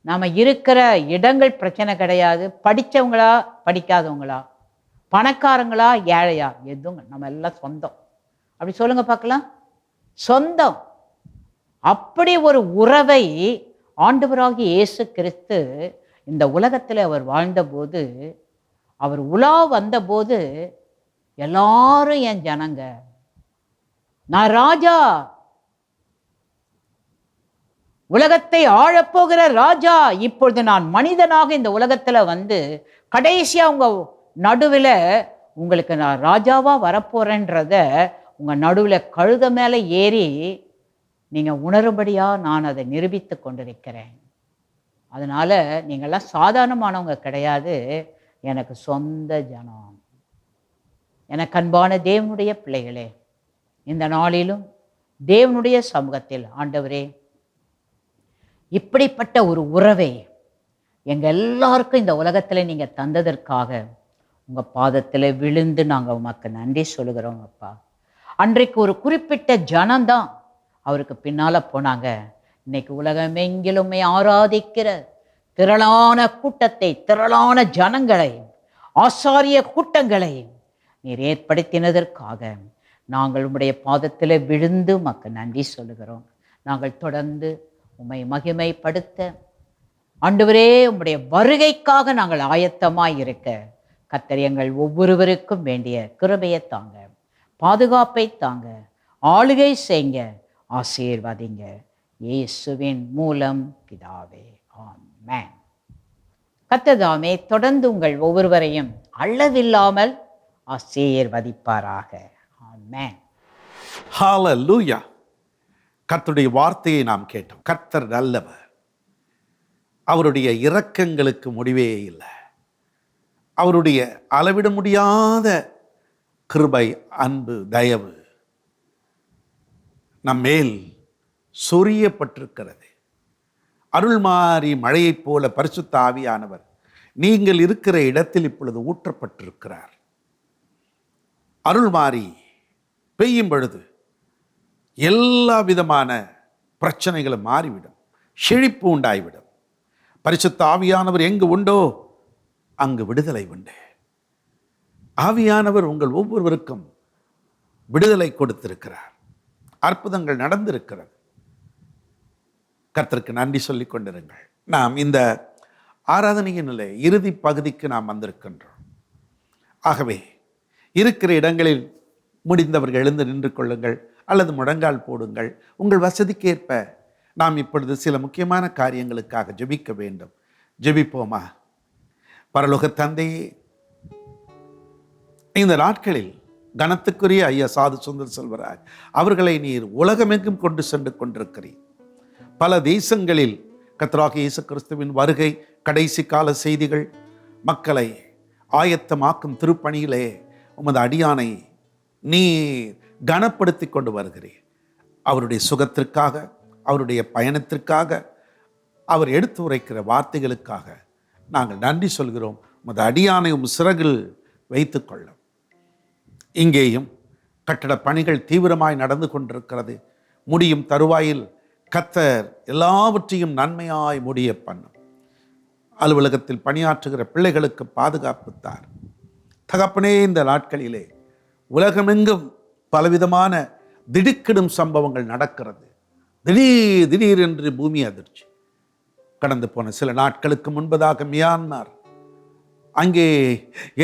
நம்ம இருக்கிற இடங்கள் பிரச்சனை கிடையாது, படித்தவங்களா படிக்காதவங்களா, பணக்காரங்களா ஏழையா, எதுவும் நம்ம எல்லாம் சொந்தம். அப்படி சொல்லுங்க பார்க்கலாம், சொந்தம். அப்படி ஒரு உறவை ஆண்டவராகிய இயேசு கிறிஸ்து இந்த உலகத்தில் அவர் வாழ்ந்தபோது, அவர் உலா வந்தபோது எல்லாரும் என் ஜனங்க, நான் ராஜா, உலகத்தை ஆழப்போகிற ராஜா, இப்பொழுது நான் மனிதனாக இந்த உலகத்துல வந்து கடைசியா உங்க நடுவில் உங்களுக்கு நான் ராஜாவா வரப்போறேன்றத உங்க நடுவில் கழுத மேல ஏறி நீங்க உணரும்படியா நான் அதை நிரூபித்து கொண்டிருக்கிறேன். அதனால நீங்கள்லாம் சாதாரணமானவங்க கிடையாது, எனக்கு சொந்த ஜனம். எனக்கு அன்பான தேவனுடைய பிள்ளைகளே, இந்த நாளிலும் தேவனுடைய சமூகத்தில், ஆண்டவரே, இப்படிப்பட்ட ஒரு உறவை எங்க எல்லாருக்கும் இந்த உலகத்தில் நீங்க தந்ததற்காக உங்க பாதத்தில் விழுந்து நாங்கள் உமக்கு நன்றி சொல்லுகிறோம் அப்பா. அன்றைக்கு ஒரு குறிப்பிட்ட ஜனம்தான் அவருக்கு பின்னால போனாங்க. இன்னைக்கு உலகமெங்கிலுமே ஆராதிக்கிற திரளான கூட்டத்தை, திரளான ஜனங்களை, ஆசாரிய கூட்டங்களை நீர் ஏற்படுத்தினதற்காக நாங்கள் உம்முடைய பாதத்தில் விழுந்து உமக்கு நன்றி சொல்லுகிறோம். நாங்கள் தொடர்ந்து உம்மை மகிமைப்படுத்த, ஆண்டவரே, உம்முடைய வருகைக்காக நாங்கள் ஆயத்தமாய் இருக்க கர்த்தர் எங்கள் ஒவ்வொருவருக்கும் வேண்டிய கிருபையை தாங்க, பாதுகாப்பை தாங்க, ஆளுகை செய்யுங்க, ஆசீர்வதிங்க. இயேசுவின் மூலம் பிதாவே, ஆமென். கர்த்தர் தாமே தொடர்ந்து உங்கள் ஒவ்வொருவரையும் அளவில்லாமல் ஆசீர்வதிப்பாராக. ஆமென். ஹல்லேலூயா. கர்த்தருடைய வார்த்தையை நாம் கேட்டோம். கர்த்தர் நல்லவர், அவருடைய இரக்கங்களுக்கு முடிவே இல்லை. அவருடைய அளவிட முடியாத கிருபை, அன்பு, தயவு நம்மேல் சொரியப்பட்டிருக்கிறது. அருள்மாறி மழையைப் போல பரிசுத்த ஆவியானவர் நீங்கள் இருக்கிற இடத்தில் இப்பொழுது ஊற்றப்பட்டிருக்கிறார். அருள்மாறி பெய்யும் பொழுது எல்லா விதமான பிரச்சனைகளும் மாறிவிடும், செழிப்பு உண்டாய்விடும். பரிசுத்த ஆவியானவர் எங்கு உண்டோ அங்கு விடுதலை உண்டு. ஆவியானவர் உங்கள் ஒவ்வொருவருக்கும் விடுதலை கொடுத்திருக்கிறார். அற்புதங்கள் நடந்திருக்கிறது. கர்த்தருக்கு நன்றி சொல்லிக் கொண்டிருங்கள். நாம் இந்த ஆராதனையின் நிலை இறுதி பகுதிக்கு நாம் வந்திருக்கின்றோம். ஆகவே இருக்கிற இடங்களில் முடிந்தவர்கள் எழுந்து நின்று கொள்ளுங்கள் அல்லது முழங்கால் போடுங்கள். உங்கள் வசதிக்கேற்ப நாம் இப்பொழுது சில முக்கியமான காரியங்களுக்காக ஜெபிக்க வேண்டும். ஜெபிப்போமா? பரலோக தந்தையே, இந்த நாட்களில் கனத்துக்குரிய ஐயா சாது சுந்தர் செல்வராஜ் அவர்களை நீர் உலகமெங்கும் கொண்டு சென்று கொண்டிருக்கிறீர். பல தேசங்களில் கர்த்தராகிய இயேசு கிறிஸ்துவின் வருகை, கடைசி கால செய்திகள், மக்களை ஆயத்தமாக்கும் திருப்பணியிலே உமது அடியானை நீர் கனப்படுத்தி கொண்டு வருகிறீர். அவருடைய சுகத்திற்காக, அவருடைய பயணத்திற்காக, அவர் எடுத்து உரைக்கிற வார்த்தைகளுக்காக நாங்கள் நன்றி சொல்கிறோம். உமது அடியானை சிறகில் வைத்து கொள்ளும். இங்கேயும் கட்டட பணிகள் தீவிரமாய் நடந்து கொண்டிருக்கிறது. முடியும் தருவாயில் கர்த்தர் எல்லாவற்றையும் நன்மையாய் முடிய பண்ணும். அலுவலகத்தில் பணியாற்றுகிற பிள்ளைகளுக்கு பாதுகாப்பு தார் தகப்பனே. இந்த நாட்களிலே உலகமெங்கும் பலவிதமான திடுக்கிடும் சம்பவங்கள் நடக்கிறது. திடீர் என்று பூமி அதிர்ச்சி. கடந்து போன சில நாட்களுக்கு முன்பதாக மியான்மர், அங்கே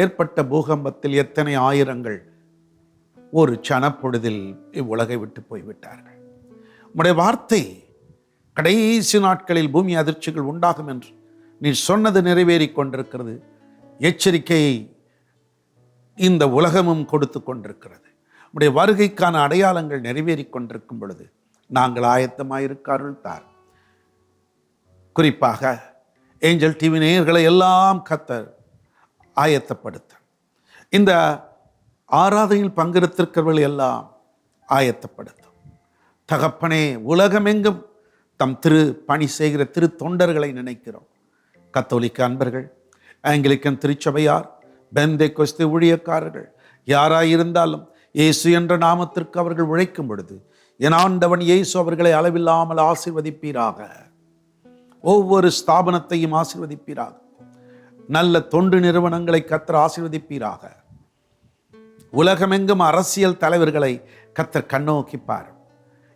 ஏற்பட்ட பூகம்பத்தில் எத்தனை ஆயிரங்கள் ஒரு சனப்பொழுதில் இவ்வுலகை விட்டு போய்விட்டார்கள். உம்முடைய வார்த்தை கடைசி நாட்களில் பூமி அதிர்ச்சிகள் உண்டாகும் என்று நீ சொன்னது நிறைவேறி கொண்டிருக்கிறது. எச்சரிக்கையை இந்த உலகமும் கொடுத்து கொண்டிருக்கிறது. உம்முடைய வருகைக்கான அடையாளங்கள் நிறைவேறி கொண்டிருக்கும் பொழுது நாங்கள் ஆயத்தமாயிருக்காருள் தார். குறிப்பாக ஏஞ்சல் டிவி நேயர்களை எல்லாம் கர்த்தர் ஆயத்தப்படுத்த, இந்த ஆராதனையில் பங்கெடுத்திருக்கிறவர்கள் எல்லாம் ஆயத்தப்படுத்தும். தகப்பனே, உலகமெங்கும் தம் பணி செய்கிற திரு தொண்டர்களை நினைக்கிறோம். கத்தோலிக்க அன்பர்கள், ஆங்கிலிக்கன் திருச்சபையார், பெந்தேகோஸ்தே ஊழியக்காரர்கள், யாராயிருந்தாலும் இயேசு என்ற நாமத்திற்கு அவர்கள் உழைக்கும் பொழுது என் ஆண்டவன் இயேசு அவர்களை அளவில்லாமல் ஆசீர்வதிப்பீராக. ஒவ்வொரு ஸ்தாபனத்தையும் ஆசீர்வதிப்பீராக. நல்ல தொண்டு நிறுவனங்களை கர்த்தர் ஆசீர்வதிப்பீராக. உலகமெங்கும் அரசியல் தலைவர்களை கர்த்தர் கண்ணோக்கிப்பார்.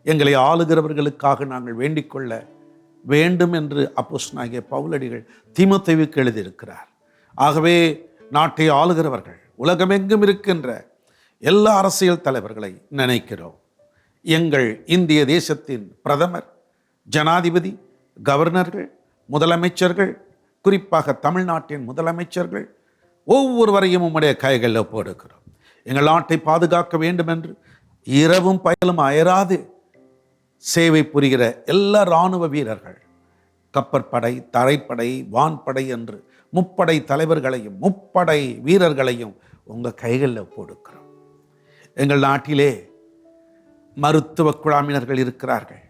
எங்களை ஆளுகிறவர்களுக்காக நாங்கள் வேண்டிக் கொள்ள வேண்டும் என்று அப்போஸ்தலனாகிய பவுலடிகள் தீமோத்தேயுவுக்கு எழுதியிருக்கிறார். ஆகவே நாட்டை ஆளுகிறவர்கள், உலகமெங்கும் இருக்கின்ற எல்லா அரசியல் தலைவர்களை நினைக்கிறோம். எங்கள் இந்திய தேசத்தின் பிரதமர், ஜனாதிபதி, கவர்னர்கள், முதலமைச்சர்கள், குறிப்பாக தமிழ்நாட்டின் முதலமைச்சர்கள் ஒவ்வொருவரையும் உம்முடைய கைகளில் போடுகிறோம். எங்கள் நாட்டை பாதுகாக்க வேண்டும் என்று இரவும் பகலும் அயராது சேவை புரிகிற எல்லா இராணுவ வீரர்கள், கப்பற்படை, தரைப்படை, வான்படை என்று முப்படை தலைவர்களையும் முப்படை வீரர்களையும் உங்கள் கைகளில் போடுக்கிறோம். எங்கள் நாட்டிலே மருத்துவ குழாமினர்கள் இருக்கிறார்கள்,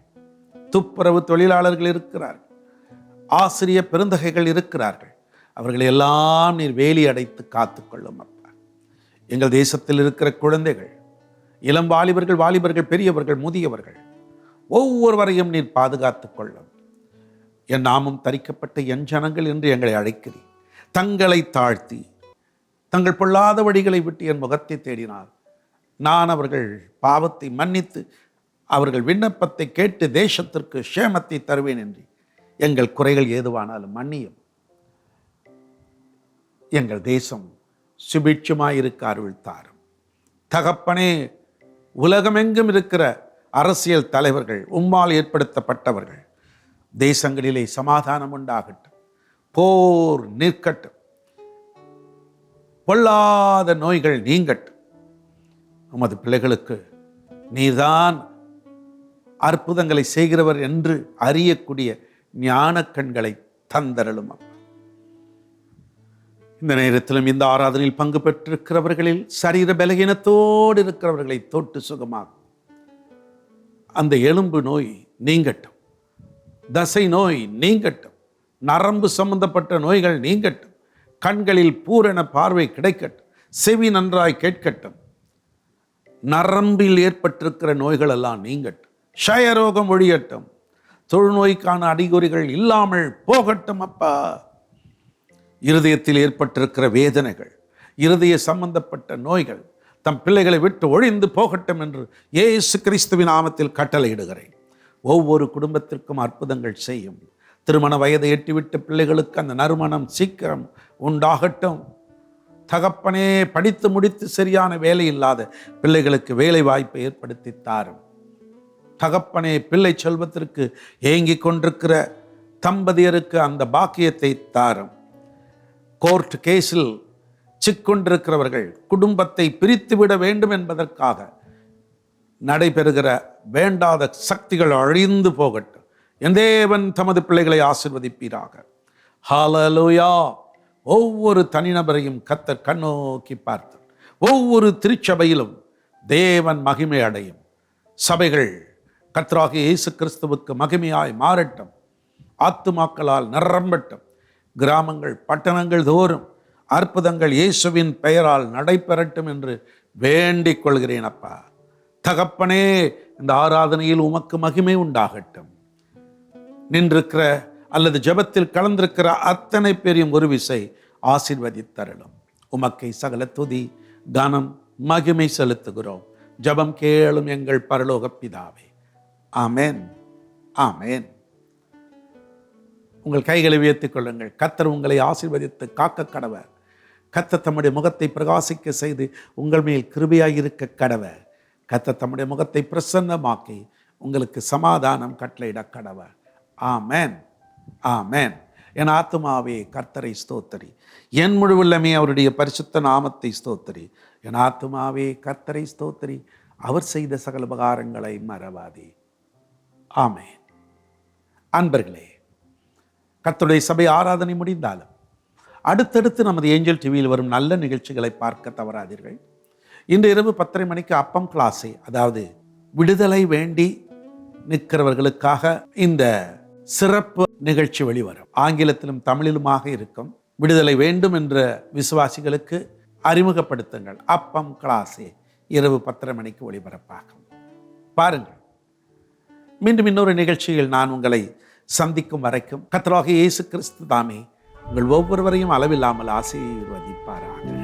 துப்புரவு தொழிலாளர்கள் இருக்கிறார்கள், ஆசிரிய பெருந்தகைகள் இருக்கிறார்கள். அவர்களை எல்லாம் நீர் வேலி அடைத்து காத்துக்கொள்ளும் அப்பா. எங்கள் தேசத்தில் இருக்கிற குழந்தைகள், இளம் வாலிபர்கள், பெரியவர்கள், முதியவர்கள் ஒவ்வொருவரையும் நீர் பாதுகாத்துக் கொள்ளும். என் நாமம் தரிக்கப்பட்ட என் ஜனங்கள் என்று எங்களை அழைக்கிறீர். தங்களை தாழ்த்தி தங்கள் பொல்லாத வழிகளை விட்டு என் முகத்தை தேடினார். நான் அவர்கள் பாவத்தை மன்னித்து அவர்கள் விண்ணப்பத்தை கேட்டு தேசத்திற்கு சேமத்தை தருவேன் என்று எங்கள் குறைகள் ஏதுவானாலும் மன்னியும். எங்கள் தேசம் சுபிட்சமாயிருக்க அருள் தாரும். தகப்பனே, உலகமெங்கும் இருக்கிற அரசியல் தலைவர்கள், உம்மால் ஏற்படுத்தப்பட்டவர்கள், தேசங்களிலே சமாதானம் உண்டாகட்டும், போர் நிற்கட்டும், பொல்லாத நோய்கள் நீங்கட்டும். உமது பிள்ளைகளுக்கு நீர்தான் அற்புதங்களை செய்கிறவர் என்று அறியக்கூடிய ஞான கண்களை தந்தருளும். இந்த நேரத்திலும் இந்த ஆராதனையில் பங்கு பெற்றிருக்கிறவர்களில் சரீர பலகீனத்தோடு இருக்கிறவர்களை தொட்டு சுகமாகும். அந்த எலும்பு நோய் நீங்கட்டும், தசை நோய் நீங்கட்டும், நரம்பு சம்பந்தப்பட்ட நோய்கள் நீங்கட்டும், கண்களில் பூரண பார்வை கிடைக்கட்டும், செவி நன்றாய் கேட்கட்டும், நரம்பில் ஏற்பட்டிருக்கிற நோய்கள் எல்லாம் நீங்கட்டும், க்ஷயரோகம் ஒழியட்டும், தொழுநோய்க்கான அறிகுறிகள் இல்லாமல் போகட்டும் அப்பா. இருதயத்தில் ஏற்பட்டிருக்கிற வேதனைகள், இருதய சம்பந்தப்பட்ட நோய்கள் தம் பிள்ளைகளை விட்டு ஒழிந்து போகட்டும் என்று இயேசு கிறிஸ்துவின் நாமத்தில் கட்டளையிடுகிறேன். ஒவ்வொரு குடும்பத்திற்கும் அற்புதங்கள் செய்யும். திருமண வயதை எட்டிவிட்ட பிள்ளைகளுக்கு அந்த நறுமணம் சீக்கிரம் உண்டாகட்டும். தகப்பனே, படித்து முடித்து சரியான வேலை இல்லாத பிள்ளைகளுக்கு வேலை வாய்ப்பை ஏற்படுத்தி தாரும். தகப்பனே, பிள்ளை செல்வத்திற்கு ஏங்கிக் கொண்டிருக்கிற தம்பதியருக்கு அந்த பாக்கியத்தை தாரும். கோர்ட் கேஸில் சிக்கொண்டிருக்கிறவர்கள் குடும்பத்தை பிரித்துவிட வேண்டும் என்பதற்காக நடைபெறுகிற வேண்டாத சக்திகள் அழிந்து போகட்டும். என் தேவன் தமது பிள்ளைகளை ஆசீர்வதிப்பீராக. ஹல்லேலூயா. ஒவ்வொரு தனிநபரையும் கர்த்தர் கண்ணோக்கி பார்த்தார். ஒவ்வொரு திருச்சபையிலும் தேவன் மகிமை அடையும். சபைகள் கர்த்தராகிய இயேசு கிறிஸ்துவுக்கு மகிமையாய் மாறட்டும். ஆத்துமாக்களால் நிரம்பட்டும். கிராமங்கள் பட்டணங்கள் தோறும் அற்புதங்கள் இயேசுவின் பெயரால் நடைபெறட்டும் என்று வேண்டிக் கொள்கிறேன். அப்பா தகப்பனே, இந்த ஆராதனையில் உமக்கு மகிமை உண்டாகட்டும். நின்றிருக்கிற அல்லது ஜெபத்தில் கலந்திருக்கிற அத்தனை பேரையும் ஒரு விசை ஆசீர்வதித்தருளும். உமக்கை சகல துதி கனம் மகிமை செலுத்துகிறோம். ஜெபம் கேளும் எங்கள் பரலோக பிதாவே. ஆமென், ஆமென். உங்கள் கைகளை உயர்த்திக் கொள்ளுங்கள். கர்த்தர் உங்களை ஆசீர்வதித்து காக்க கடவர். கர்த்தர் தம்முடைய முகத்தை பிரகாசிக்க செய்து உங்கள் மேல் கிருபையாயிருக்க கடவர். கர்த்தர் தம்முடைய முகத்தை பிரசன்னமாக்கி உங்களுக்கு சமாதானம் கட்டளையிட கடவர். ஆமென், ஆமென். என் ஆத்துமாவே கர்த்தரை ஸ்தோத்திரி, என் முழுவல்லமே அவருடைய பரிசுத்த நாமத்தை ஸ்தோத்திரி. என் ஆத்துமாவே கர்த்தரை ஸ்தோத்திரி, அவர் செய்த சகல உபகாரங்களை மறவாதே. ஆமென். அன்பர்களே, கர்த்தருடைய சபை ஆராதனை முடிந்தாலும் அடுத்தடுத்து நமது ஏஞ்சல் டிவியில் வரும் நல்ல நிகழ்ச்சிகளை பார்க்க தவறாதீர்கள். இன்று இரவு 10:30 மணிக்கு அப்பம் கிளாஸை, அதாவது விடுதலை வேண்டி நிற்கிறவர்களுக்காக இந்த சிறப்பு நிகழ்ச்சி வெளிவரும். ஆங்கிலத்திலும் தமிழிலுமாக இருக்கும். விடுதலை வேண்டும் என்ற விசுவாசிகளுக்கு அறிமுகப்படுத்துங்கள். அப்பம் கிளாஸே இரவு 10:30 மணிக்கு ஒளிபரப்பாகும். பாருங்கள். மீண்டும் இன்னொரு நிகழ்ச்சியில் நான் உங்களை சந்திக்கும் வரைக்கும் கர்த்தராகிய இயேசு கிறிஸ்து தாமே உங்கள் ஒவ்வொருவரையும் அளவில்லாமல் ஆசீர்வதிப்பாராக.